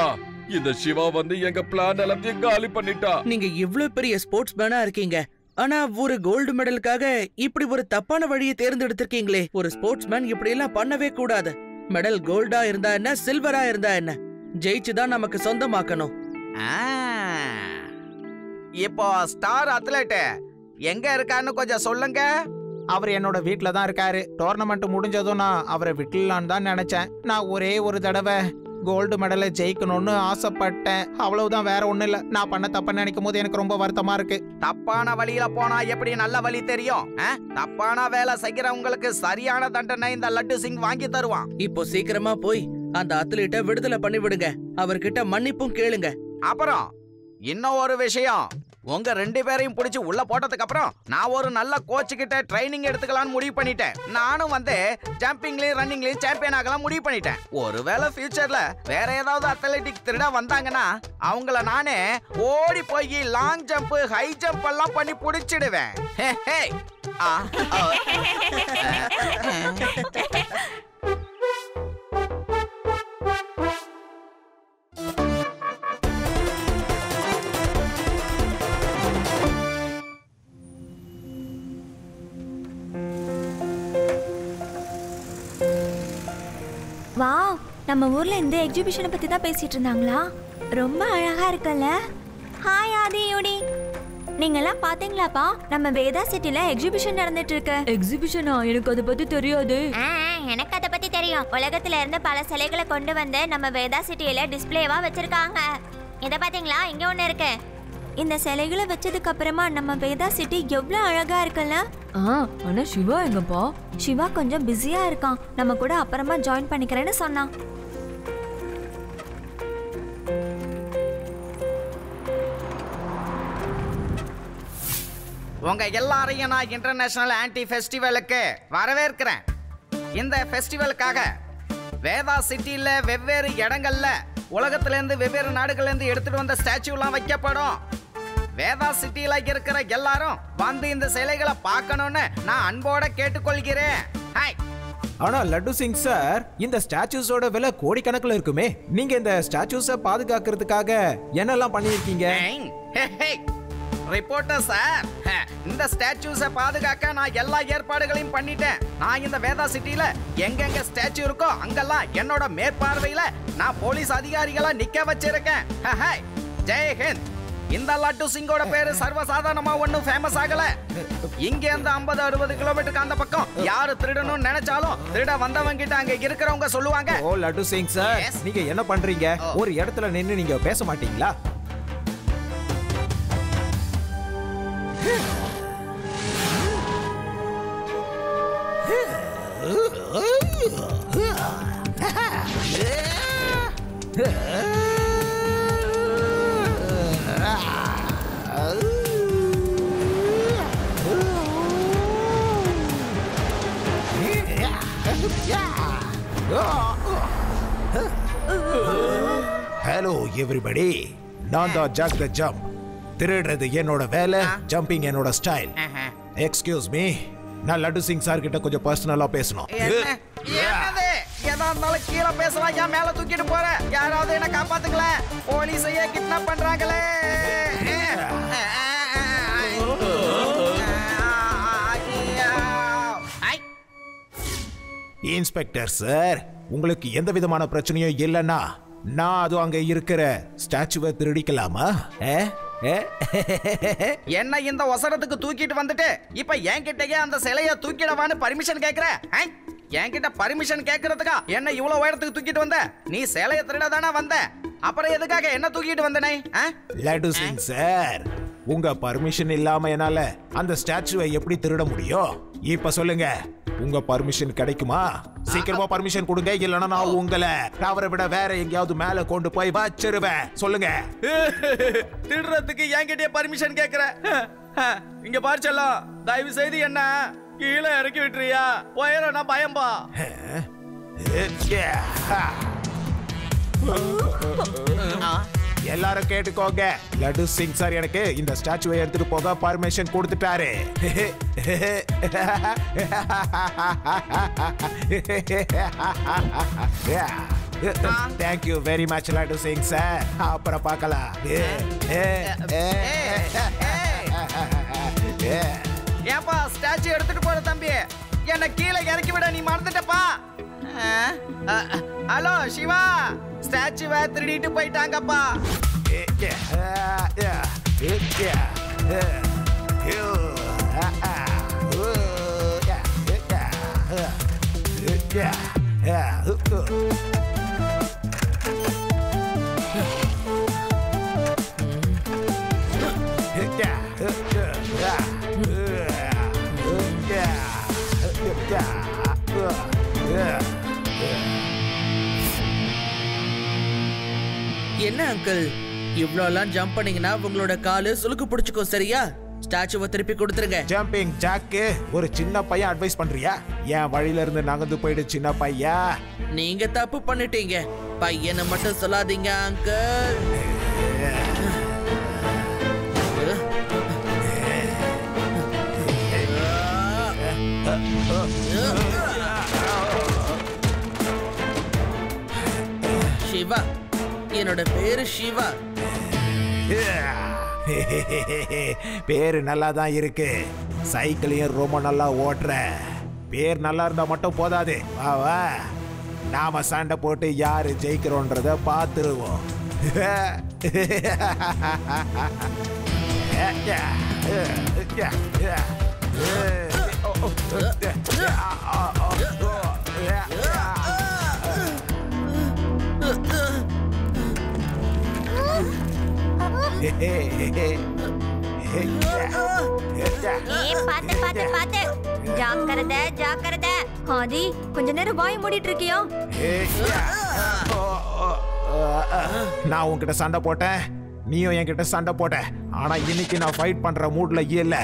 இந்த சிவா வந்து எங்க பிளான் எல்லாத்தையும் காலி பண்ணிட்டா. நீங்க இவ்ளோ பெரிய ஸ்போர்ட்ஸ் மேனா இருக்கீங்க, ஆனா ஒரு கோல்டு மெடலுக்காக இப்படி ஒரு தப்பான வழியை தேர்ந்தெடுத்திருக்கீங்களே. ஒரு ஸ்போர்ட்ஸ் மேன் இப்படி எல்லாம் பண்ணவே கூடாது. மெடல் கோல்டா இருந்தா என்ன, சில்வரா இருந்தா என்ன, ஜெயிச்சுதான் நமக்கு சொந்தமாக்கணும். இப்போ ஸ்டார் அத்லெட் எங்க இருக்கான்னு கொஞ்சம் சொல்லுங்க. அவர் என்னோட வீட்ல தான் இருக்காரு. டோர்னமெண்ட் முடிஞ்சதும் நான் அவரை விட்டுலான்னு தான் நினைச்சேன். நான் ஒரே ஒரு தடவை கோல்டு மெடலை ஜெயிக்கணும்னு ஆசைப்பட்டேன், அவ்வளவுதான், வேற ஒண்ணும் இல்ல. நான் பண்ண தப்ப நினைக்கும் போது எனக்கு ரொம்ப வருத்தமா இருக்கு. தப்பான வழியில போனா எப்படி நல்ல வழி தெரியும்? தப்பான வேலை செய்யறவங்களுக்கு சரியான தண்டனை இந்த லட்டு சிங் வாங்கி தருவான். இப்போ சீக்கிரமா போய் அந்த அத்லீட்டை விடுதலை பண்ணி விடுங்க. அவர்கிட்ட மன்னிப்பும் கேளுங்க. அப்புறம் இன்னும் ஒரு விஷயம், உங்க 2 பேரையும் பிடிச்சி உள்ள போட்டதுக்கு அப்புறம் நான் ஒரு நல்ல கோச்சு கிட்ட ட்ரைனிங் எடுத்துக்கலாம்னு முடிவு பண்ணிட்டேன். நானும் ஜம்பிங்லயும் ரன்னிங்லயும் சாம்பியன் ஆகலாம் முடிவு பண்ணிட்டேன். ஒருவேளை ஃபியூச்சர்ல வேற ஏதாவது அத்லெட்டிக் திருட வந்தாங்கன்னா அவங்கள நானே ஓடி போய் லாங் ஜம்ப் ஹை ஜம்ப் எல்லாம் பண்ணி பிடிச்சிடுவேன். வாவ், நம்ம ஊர்ல இந்த எக்ஸிபிஷனை பத்தி தான் பேசிட்டு இருந்தாங்களா? ரொம்ப அழகா இருக்குல்ல? ஹாய் ஆதி யூடி, நீங்க எல்லாம் பாத்தீங்களாப்பா? நம்ம வேதா சிட்டில எக்ஸிபிஷன் நடந்துட்டு இருக்கு. எக்ஸிபிஷனா? எனக்கு அதை பத்தி தெரியாது. எனக்கு அதை பத்தி தெரியும். உலகத்துல இருந்து பல சிலைகளை கொண்டு வந்து நம்ம வேதா சிட்டியில டிஸ்பிளேவா வச்சிருக்காங்க. இத பாத்தீங்களா? இங்க ஒண்ணு இருக்கு. இந்த சிலைகளை வச்சதுக்கு அப்புறமா நம்ம வேதா சிட்டி எவ்வளவு அழகா இருக்குல்ல? ஆனா சிவா எங்கப்பா? சிவா கொஞ்சம் பிஸியா இருக்கான். நம்ம கூட அப்புறமா ஜாயின் பண்ணிக்கிறேன்னு சொன்னான். உங்க எல்லாரையும் நான் இன்டர்நேஷனல் ஆன்டி ஃபெஸ்டிவலுக்கு வரவேற்கிறேன். இந்த ஃபெஸ்டிவலுக்காக வேதா சிட்டில வெவ்வேறு இடங்கள்ல உலகத்துல இருந்து வெவ்வேறு நாடுகள்ல இருந்து எடுத்துட்டு வந்த ஸ்டாச்சுலாம் வைக்கப்படும். வேதா சிட்டில இருக்கிற எல்லாரும் வந்து இந்த சிலைகளை பார்க்கணும்னு நான் அன்போட கேட்டுக்கொள்கிறேன். ஹாய். ஆனா லட்டு சிங் சார், இந்த ஸ்டாச்சுஸோட விலை கோடிக்கணக்கில் இருக்குமே. நீங்க இந்த ஸ்டாச்சுஸை பாதுகாக்கிறதுக்காக என்னெல்லாம் பண்ணியிருக்கீங்க? ரிப்போர்ட்டர் சார், இந்த ஸ்டாச்சுஸை பாதுகாக்க நான் எல்லா ஏற்பாடுகளையும் பண்ணிட்டேன். நான் இந்த வேதா சிட்டில எங்கெங்க ஸ்டாச்சு இருக்கோ அங்கெல்லாம் என்னோட மேற்பார்வையில நான் போலீஸ் அதிகாரிகளா நிக்க வச்சிருக்கேன். ஜெய் ஹிந்த். இந்த லட்டு சிங்கோட பேரு சர்வசாதாரணமா ஒன்னும் ஃபேமஸ் ஆகல. இங்க இருந்து 50-60 கிலோமீட்டருக்கு அந்த பக்கம் யாரு திருடணும்னு நினைச்சாலும் திருட வந்தவங்க கிட்ட அங்க இருக்கிறவங்க சொல்லுவாங்க. ஓ லட்டு சிங் சார், நீங்க என்ன பண்றீங்க? ஒரு இடத்துல நின்னு நீங்க பேச மாட்டீங்களா? ஹலோ எவ்ரிபடி, நான் தான் ஜாக் த ஜம்ப். திருடுறது என்னோட வேலை, ஜம்பிங் என்னோட ஸ்டைல். எக்ஸ்கியூஸ் மீ, நான் லட்டு சிங் சார் கிட்ட கொஞ்சம் பர்சனலா பேசணும். என்னது? எதா இருந்தாலும் கீழே பேசுறாங்க, மேல தூக்கிட்டு போற. யாராவது என்ன காப்பாத்துங்களே, போலீஸையே கிட்னாப் பண்றாங்களே. இன்ஸ்பெக்டர் சார், உங்களுக்கு எந்த விதமான பிரச்சனையும் இல்லைன்னா நான் அது அங்க இருக்கிற ஸ்டாச்சுவை திருடிக்கலாமா? என்ன இந்த அவசரத்துக்கு தூக்கிட்டு வந்துட்டு இப்ப என்கிட்டயே அந்த சிலைய தூக்கிடவான்னு பர்மிஷன் கேக்குற? என்கிட்ட பர்மிஷன் கேக்குறதுக்கா என்ன இவ்வளவு உயரத்துக்கு தூக்கிட்டு வந்த? நீ சிலைய திருட தானே வந்த, அப்புறம் எதுக்காக என்ன தூக்கிட்டு வந்தனே? லட்டு சிங் சார், உங்க பர்மிஷன் இல்லாம என்னால அந்த ஸ்டாச்சுவை எப்படி திருட முடியும்? இப்ப சொல்லுங்க, உங்க பர்மிஷன் கிடைக்குமா? சீக்கிரமா பர்மிஷன் கொடுங்க, இல்லனா நான் உங்களை அவரை விட வேற எங்கயாவது மேல கொண்டு போய் வச்சிருவேன். சொல்லுங்க. திருடுறதுக்கு என்கிட்டயே பர்மிஷன் கேக்குற? இங்க பார்ச்சலாம், தயவு செய்து என்ன கீழே இறக்கி விட்டுறியா? உயரனா பயம்பா. எல்லாரும் கேட்டுக்கோங்க, லட்டு சிங் சார் எனக்கு இந்த ஸ்டாச்சுவை எடுத்துட்டு போக பர்மிஷன் கொடுத்துட்டாரு. Thank you very much laddu Singh sir. அப்புறம் பார்க்கலாம். ஏப்பா ஸ்டாச்சு எடுத்துட்டு போற தம்பி, என்ன கீழே இறக்கி விட நீ மறந்துட்டப்பா. ஹலோ சிவா, ஸ்டாச்சுவை திருடிட்டு போயிட்டாங்கப்பா. என்ன அங்கிள் இவ்வளோலாம் ஜம்ப் பண்ணீங்கன்னா உங்களோட காலு சுளுக்கு பிடிச்சுக்கோ, சரியா? ஸ்டாச்சுவை திருப்பி கொடுத்துருங்க. ஜம்பிங் ஜாக்கு ஒரு சின்ன பையன் அட்வைஸ் பண்றியா? என் வழியில இருந்து நகர்ந்து போயிடு சின்ன பையா. நீங்க தப்பு பண்ணிட்டீங்க. பையனை மட்டும் சொல்லாதீங்க அங்கிள். சிவா, என்னோட பேரு சிவா. பேரு நல்லா தான் இருக்கு. சைக்கிளையும் ரொம்ப நல்லா ஓட்டுற. பேர் நல்லா இருந்தா மட்டும் போதாது. வா வா, நாம சண்டை போட்டு யாரு ஜெயிக்கிறோன்றத பாத்துருவோம். ஜாக்கிரதை ஜாக்கிரதை. ஆதி, கொஞ்ச நேரம் வாய் மூடிட்டு இருக்கியோ? நான் உன்கிட்ட சண்டை போட்டேன், நீயும் என்கிட்ட சண்டை போட்ட. ஆனா இன்னைக்கு நான் ஃபைட் பண்ற மூட்ல இல்ல.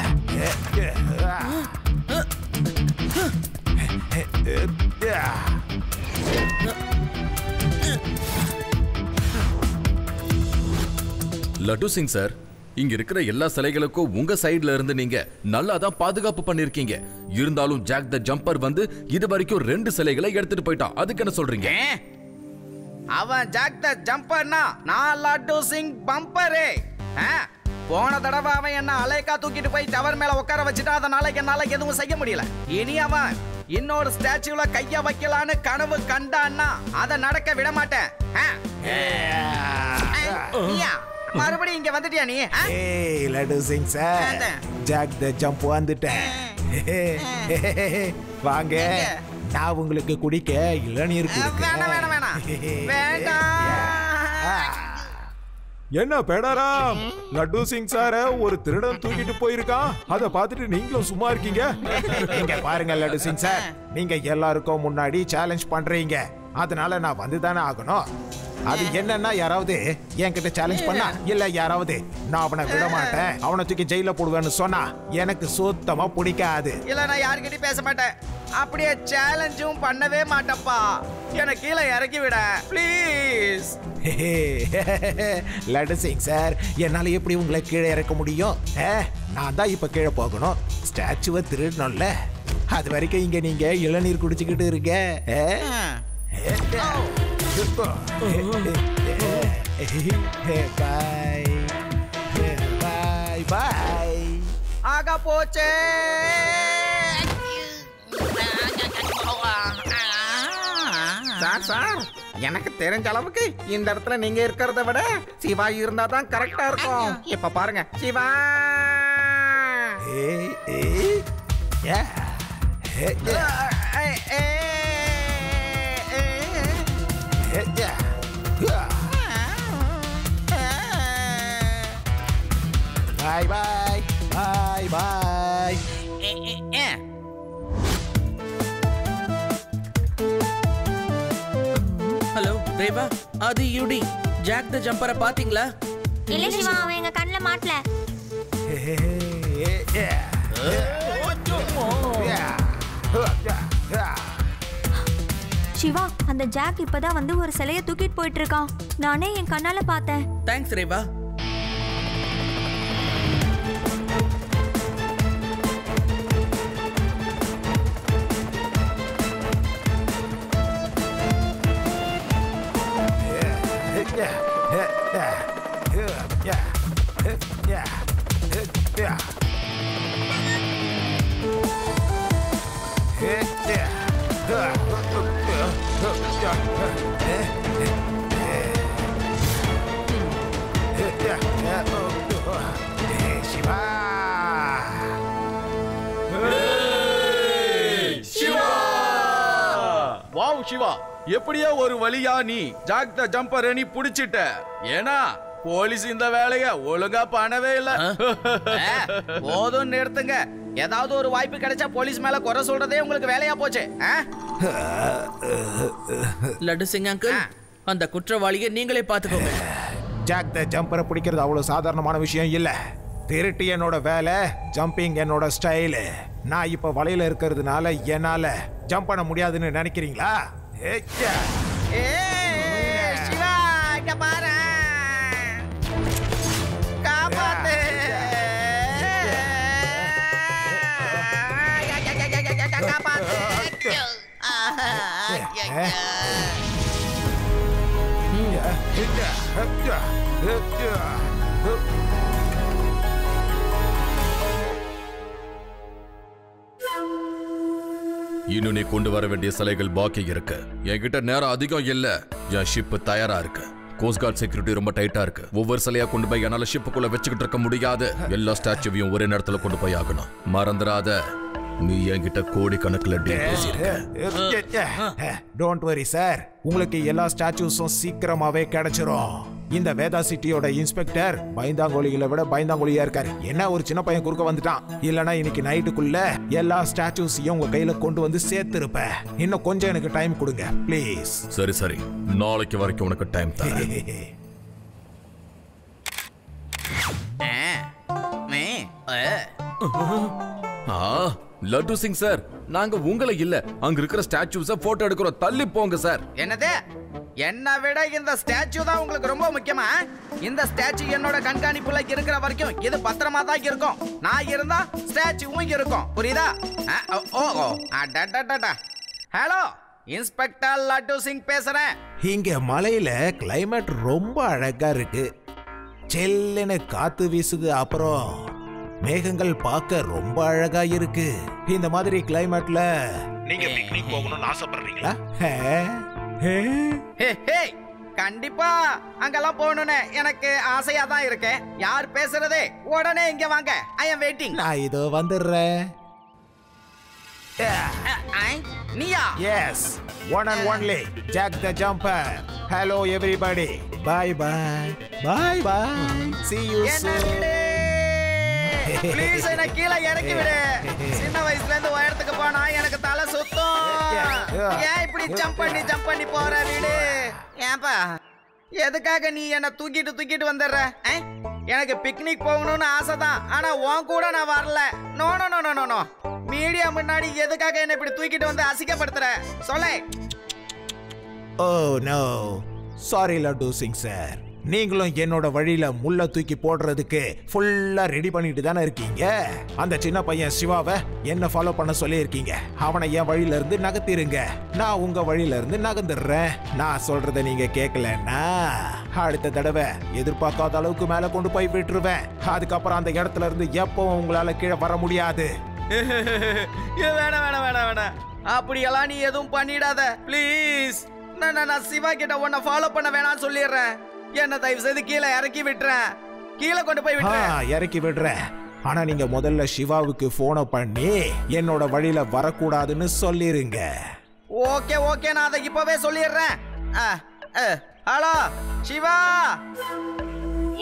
லட்டு சிங் சார், இங்க இருக்கிற எல்லா சிலைகளுக்கும் உங்க சைடுல இருந்து நீங்க நல்லா தான் பாதுகாப்பு பண்ணிருக்கீங்க. இருந்தாலும் ஜாக் த ஜம்பர் வந்து இது வரைக்கும் 2 சிலைகளை எடுத்துட்டு போயிட்டான். அதுக்கு என்ன சொல்றீங்க? அவன் ஜாக் த ஜம்பர்னா நான் லட்டு சிங் பம்பரே. போன தடவை அவன் என்ன அலைக்கா தூக்கிட்டு போய் டவர் மேல உட்கார வச்சுட்டா, அதனால என்னால எதுவும் செய்ய முடியல. இனி அவன் இன்னொரு ஸ்டாச்சுல கைய வைக்கலான்னு கனவு கண்டான்னா அதை நடக்க விட மாட்டேன். மறுபடியும் இங்க வந்துட்டியா நீ? ஏய் Laddu Singh sir, Jack the jump வந்துட்டேன். வாங்க, நான் உங்களுக்கு குடிக்க இளநீர் கொடுக்கிறேன். வேணாம் வேணாம் வேண்டாம். என்ன பேடாராம், லட்டு சிங் சார ஒரு திருடன் தூக்கிட்டு போயிருக்கான். அத பார்த்துட்டு நீங்களும் சும்மா இருக்கீங்க? இங்க பாருங்க லட்டு சிங் சார், நீங்க எல்லாருக்கும் முன்னாடி சேலஞ்ச் பண்றீங்க. அதனால நான் வந்துதானே ஆகணும். அது என்னன்னா, யாராவது என்கிட்ட சேலஞ்ச் பண்ணா, இல்ல யாராவது நான் அவனை விட மாட்டேன், அவனை தூக்கி ஜெயில போடுவேன்னு சொன்னா எனக்கு சுத்தமா பிடிக்காது. இல்ல, நான் யாருக்கிட்டையும் பேச மாட்டேன். அப்படியே சேலஞ்சும் பண்ணவே மாட்டப்பா. என்ன கீழே இறக்கி விட ப்ளீஸ். லட்டு சிங் சார், என்னால எப்படி உங்களை கீழே இறக்க முடியும்? நான் தான் இப்ப கீழே போகணும். ஸ்டாச்சுவை திருடணும்ல, அது வரைக்கும் இங்க நீங்க இளநீர் குடிச்சுக்கிட்டு இருக்க. பாய் பாய் பாய். ஆக போச்சே. சார் சார், எனக்கு தெரிஞ்ச அளவுக்கு இந்த இடத்துல நீங்க இருக்கிறத விட சிவா இருந்தா தான் கரெக்டா இருக்கும். இப்ப பாருங்க சிவா. பாய் பாய் பாய் பாய். ஹலோ ரேவா, அது யூடி. ஜாக் த ஜம்பரை பாத்தீங்களா? இல்ல சிவா, அவன் எங்க கண்ணுல மாட்டல. சிவா, அந்த ஜாக் இப்பதான் வந்து ஒரு சிலைய தூக்கிட்டு போயிட்டு இருக்கான். நானே என் கண்ணால பார்த்தேன். தேங்க்ஸ் ரேவா. சிவா, எப்படியோ ஒரு வழியா நீ ஜாக் த ஜம்பரை நீ புடிச்சிட்ட. ஏன்னா போலீஸ் இந்த வேலைய ஒழுங்கா பண்ணவே இல்ல. போதும் நிறுத்துங்க. ஏதாவது ஒரு வாய்ப்பு கிடைச்சா போலீஸ் மேல குறை சொல்றதே உங்களுக்கு வேலையா போச்சு. லட்டு சிங் அங்கிள், அந்த குற்றவாளியை நீங்களே பாத்துக்கோங்க. ஜாக் த ஜம்பரை பிடிக்கிறது அவ்வளவு சாதாரணமான விஷயம் இல்ல. திருட்டு என்னோட வேலை, ஜம்பிங் என்னோட ஸ்டைலு. நான் இப்ப வலையில இருக்கிறதுனால என்னால ஜம்ப் பண்ண முடியாதுன்னு நினைக்கிறீங்களா? சிவா, இங்க பாரு. காப்பாத்து. காப்பாத்து. இன்னும் நீ கொண்டு வர வேண்டிய சிலைகள் பாக்கி இருக்கு. என்கிட்ட நேரம் அதிகம் இல்ல. என் ஷிப் தயாரா இருக்கு. கோஸ்ட் கார்ட் செக்யூரிட்டி ரொம்ப டைட்டா இருக்கு. ஒவ்வொரு சிலையா கொண்டு போய் என்னால ஷிப்புக்குள்ள வச்சுக்கிட்டு இருக்க முடியாது. எல்லா ஸ்டாச்சுவையும் ஒரே நேரத்துல கொண்டு போய் ஆகணும். மறந்துடாத, நீ என்கிட்ட கோடி கணக்குல டீல் பேசியிருக்க. டோன்ட் வரி சார், உங்களுக்கு எல்லா ஸ்டாச்சுஸும் சீக்கிரமாவே கிடைச்சிரும். இந்த வேதா சிட்டியோட இன்ஸ்பெக்டர் பயந்தாங்கோலிகளை விட பயந்தாங்கோலியா இருக்காரு. என்ன ஒரு சின்ன பையன் குறுக்க வந்துட்டான். இல்லனா இன்னைக்கு நைட்டுக்குள்ள எல்லா ஸ்டாச்சுஸையும் உங்க கையில கொண்டு வந்து சேர்த்திருப்பேன். இன்னும் கொஞ்சம் எனக்கு டைம் கொடுங்க ப்ளீஸ். சரி சரி, நாளைக்கு வரைக்கும் உனக்கு டைம் தரேன். லட்டு சிங் சார், நாங்க உங்களை இல்ல, அங்க இருக்கிற ஸ்டாச்சுஸ போட்டோ எடுக்கிறோம். தள்ளி போங்க சார். என்னது? என்னை விட இந்த ஸ்டாச்சு தான் உங்களுக்கு ரொம்ப முக்கியமா? இந்த ஸ்டாச்சு என்னோட கண்காணிப்புல இருக்கிற வரைக்கும் இது பத்திரமா தான் இருக்கும். நான் இருந்தா ஸ்டாச்சுவும் இருக்கும். புரியுதா? ஹலோ, இன்ஸ்பெக்டர் லட்டு சிங் பேசுறேன். இங்க மலையில கிளைமேட் ரொம்ப அழகா இருக்கு. செல்லுன்னு காத்து வீசுது. அப்புறம் மேகங்கள் பார்க்க ரொம்ப அழகா இருக்கு. இந்த மாதிரி கிளைமேட்ல நீங்க பிக்னிக் போகணும்னு ஆசைப்படுறீங்களா? கண்டிப்பா அங்கெல்லாம் போகணும்னு எனக்கு ஆசையா தான் இருக்கேன். யார் பேசுறதே? உடனே இங்க வாங்க. I am waiting. நான் இதோ வந்துடுறேன். நீயா? Yes, one and only Jack the jumper. Hello everybody, bye bye bye bye, see you soon. Please என்ன கீழே இறக்கி விடு. சின்ன வயசுல இருந்து உயரத்துக்கு போனா எனக்கு தலை சுத்தும். ஏன் இப்படி ஜம்ப் பண்ணி போற வீடு? ஏன்பா, எதுக்காக நீ என்ன தூக்கிட்டு வந்துடுற? எனக்கு பிக்னிக் போகணும்னு ஆசைதான், ஆனா உன் கூட நான் வரல. No no no no no. Media முன்னாடி எதுக்காக என்ன இப்படி தூக்கிட்டு வந்து அசிங்கப்படுத்துற? சொல்லே. Oh no, sorry Laddu Singh sir. நீங்களும் என்னோட வழியில முள்ள தூக்கி போடுறதுக்கு ஃபுல்லா ரெடி பண்ணிட்டு தானே இருக்கீங்க. அந்த சின்ன பையன் சிவாவை என்ன ஃபாலோ பண்ண சொல்லி இருக்கீங்க. அவனை என் வழியில இருந்து நகர்த்திருங்க. நான் உங்க வழியில இருந்து நகர்ந்துடுறேன். நான் சொல்றத நீங்க கேட்கலன்னா அடுத்த தடவை எதிர்பார்க்காத அளவுக்கு மேல கொண்டு போய் விட்டுருவேன். அதுக்கப்புறம் அந்த இடத்துல இருந்து எப்பவும் உங்களால கீழே வர முடியாது. வேணாம். அப்படியெல்லாம் நீ எதுவும் பண்ணிடாத ப்ளீஸ். நான் சிவா கிட்ட உன்னை ஃபாலோ பண்ண வேணாம்னு சொல்லிடுறேன். என்ன தயவு செய்து கீழே இறக்கி விட்டுறேன். கீழே கொண்டு போய் விட்டுறேன். இறக்கி விடுறேன். ஆனா நீங்க முதல்ல சிவாவுக்கு போனை பண்ணி என்னோட வழியில வரக்கூடாதுன்னு சொல்லிருங்க. ஓகே, நான் அதை இப்பவே சொல்லிடுறேன். ஹலோ சிவா,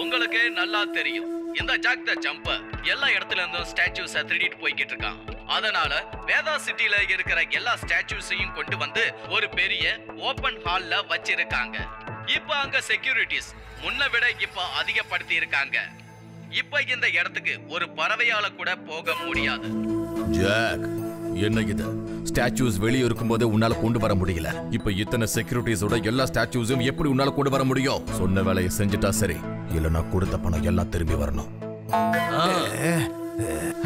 உங்களுக்கு நல்லா தெரியும் இந்த ஜாக் த ஜம்பர் எல்லா இடத்துல இருந்தும் ஸ்டாச்சுஸ திருடிட்டு போய்கிட்டு இருக்கான். அதனால வேதா சிட்டில இருக்கிற எல்லா ஸ்டாச்சுஸையும் கொண்டு வந்து ஒரு பெரிய ஓபன் ஹால்ல வச்சிருக்காங்க. இப்ப அங்க செக்யூரிட்டிஸ் முன்ன விட இப்ப அதிகப்படுத்தி இருக்காங்க. இப்ப இந்த இடத்துக்கு ஒரு பறவையால கூட போக முடியாது. ஜாக், என்ன இது? ஸ்டாச்சுஸ் வெளியே இருக்கும்போதே உன்னால கொண்டு வர முடியல. இப்ப இத்தனை செக்யூரிட்டிஸோட எல்லா ஸ்டாச்சுஸும் எப்படி உன்னால கொண்டு வர முடியும்? சொன்ன வேலையை செஞ்சுட்டா சரி, இல்லைன்னா கொடுத்த பணம் எல்லாம் திரும்பி வரணும்.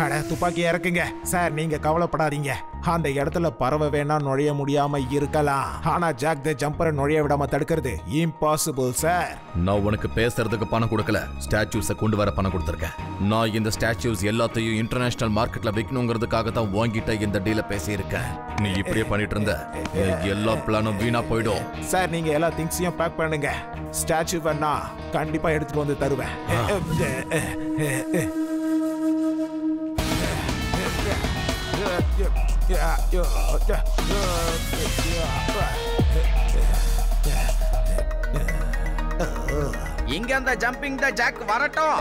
அட, துப்பாக்கி இறக்குங்க சார். நீங்க கவலைப்படாதீங்க. அந்த இடத்துல பறவை வேணா நுழைய முடியாம இருக்கலாம், ஆனா ஜாக் த ஜம்பரை நுழைய விடாம தடுக்கிறது இம்பாசிபிள் சார். நான் உனக்கு பேசுறதுக்கு பணம் கொடுக்கல, ஸ்டாச்சுஸ கொண்டு வர பணம் கொடுத்திருக்கேன். நான் இந்த ஸ்டாச்சுஸ் எல்லாத்தையும் இன்டர்நேஷனல் மார்க்கெட்ல விற்கணுங்கிறதுக்காக தான் வாங்கிட்ட இந்த டீல பேசியிருக்கேன். நீ இப்படியே பண்ணிட்டு இருந்த எல்லா பிளானும் வீணா போயிடும். சார், நீங்க எல்லா திங்ஸையும் பேக் பண்ணுங்க. ஸ்டாச்சு வேணா கண்டிப்பா எடுத்துட்டு வந்து தருவேன். இங்க அந்த ஜம்பிங் த ஜாக் வரட்டும்.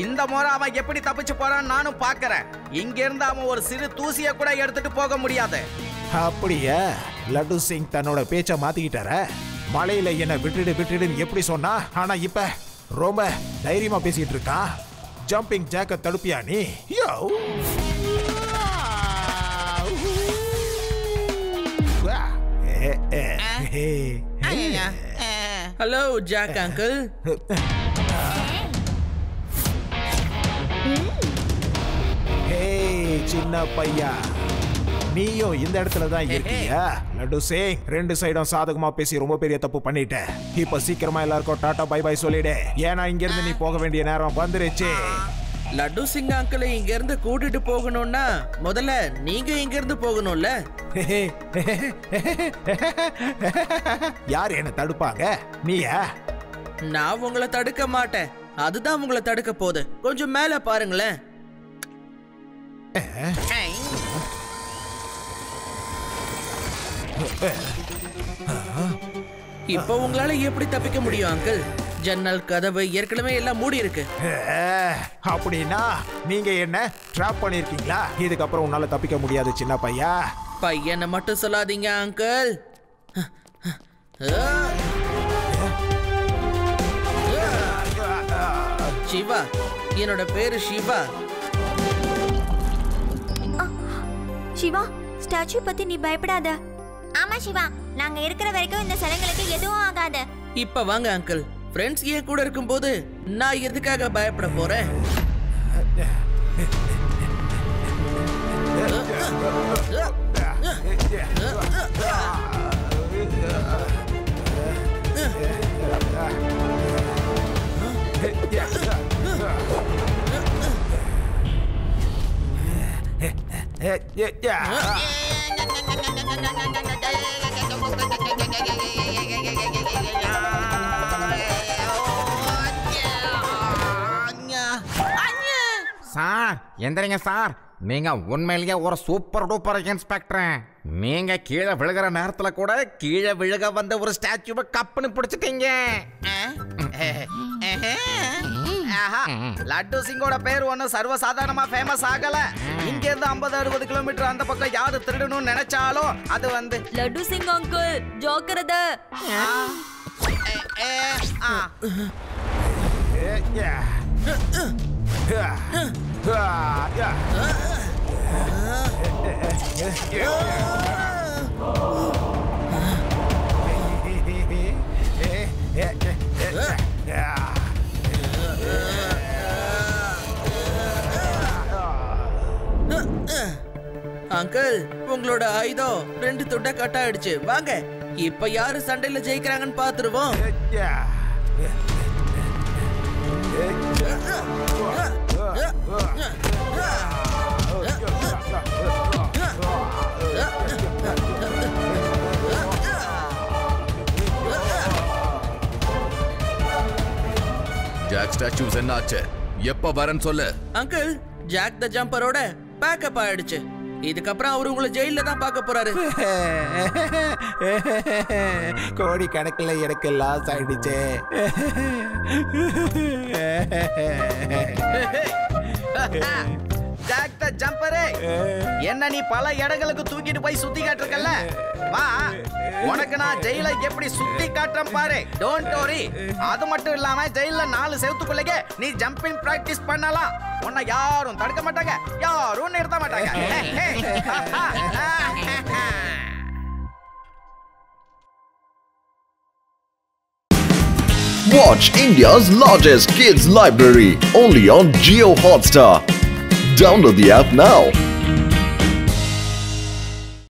இந்த முறை அவன் எப்படி தப்பிச்சு போறான்னு நானும் பாக்குறேன். இங்க இருந்து அவன் ஒரு சிறு தூசிய கூட எடுத்துட்டு போக முடியாது. அப்படியே லட்டு சிங் தன்னோட பேச்ச மாத்திக்கிட்டார. மலையில என்ன விட்டுடுன்னு எப்படி சொன்னா, ஆனா இப்ப ரொம்ப தைரியமா பேசிட்டு இருக்கான். ஜம்பிங் ஜாக்க தடுப்பியா நீ? Hello Jack uncle. சின்ன பையா, நீயும் இந்த இடத்துல தான் இருக்கியா? லட்டு சிங், 2 சைடும் சாதகமா பேசி ரொம்ப பெரிய தப்பு பண்ணிட்ட. இப்ப சீக்கிரமா எல்லாருக்கும் டாடா பை பை சொல்லிடு. ஏன்னா இங்க இருந்து நீ போக வேண்டிய நேரம் வந்துருச்சு. லட்டு சிங் அங்கிளை இங்க இருந்து கூட்டிட்டு போகணும்னா முதல்ல நீங்க இங்க இருந்து போகணும்ல. யார் என்ன தடுப்பாங்க? நீயா? நான் உங்களை தடுக்க மாட்டேன், அதுதான் உங்களை தடுக்க போகுது. கொஞ்சம் மேல பாருங்களேன். இப்ப உங்களால எப்படி தப்பிக்க முடியும் அங்கிள்? ஜன்னல் கதவு ஏற்கனவே எல்லாம் மூடி இருக்கு. அப்படின்னா நீங்க என்ன ட்ராப் பண்ணிருக்கீங்களா? இதுக்கப்புறம் உன்னால தப்பிக்க முடியாது சின்ன பையா. பையனை மட்டும் சொல்லாதீங்க அங்கிள். சிவா, என்னோட பேரு சிவா. சிவா, ஸ்டாச்சு பத்தி நீ பயப்படாத. ஆமா சிவா, நாங்க இருக்கிற வரைக்கும் இந்த சிலைங்களுக்கு எதுவும் ஆகாது. இப்ப வாங்க அங்கிள், ஃப்ரெண்ட்ஸ் ஏன் கூட இருக்கும்போது நான் எதுக்காக பயப்பட போறேன்? சார் எந்திரிங்க சார். நீங்க உண்மையிலேயே ஒரு சூப்பர் டூப்பர் இன்ஸ்பெக்டர். நீங்க கீழே விழுகிற நேரத்துல கூட கீழே விழுக வந்த ஒரு ஸ்டாச்சுவை கப்புன்னு பிடிச்சிட்டீங்க. லட்டு சிங்கோட பேர் ஒன்னும் சர்வசாதாரணமா ஃபேமஸ் ஆகல. இங்க இருந்து 50-60 கிலோமீட்டர் அந்த பக்கம் யாரு திருடணும்னு நினைச்சாலும் அது வந்து லட்டு சிங் அங்கிள் ஜாக்கிரதை. அங்கிள், உங்களோட ஆயுதம் 2 துண்டா கட் ஆயிடுச்சு. வாங்க, இப்ப யாரு சண்டையில ஜெயிக்கிறாங்கன்னு பாத்துருவோம். ஜாக் ஸ்டாச்சூஸ் என்னாச்சு? எப்ப வரேன்னு சொல்லு. அங்கிள், ஜாக் த ஜம்பரோட பேக்கப் ஆயிடுச்சு. இதுக்கப்புறம் அவரு உங்களை ஜெயில தான் பார்க்க போறாரு. கோடி கணக்கில் எனக்கு லாஸ் ஆயிடுச்சு. ஜாக் த ஜம்பரே, என்ன நீ பல இடங்களுக்கு தூக்கிட்டு போய் சுத்தி காட்டுறக்கல்ல? வா, உனக்கு நான் ஜெயில எப்படி சுத்தி காட்டுறேன் பாரு. Don't worry. அது மட்டும் இல்லாம ஜெயில 4 செவத்துக்குள்ளே நீ ஜம்பிங் பிராக்டிஸ் பண்ணலாம். உன்னை யாரும் தடுக்க மாட்டாங்க, யாரும் நிறுத்த மாட்டாங்க. Watch India's largest kids library only on Jio Hotstar. Download the app now.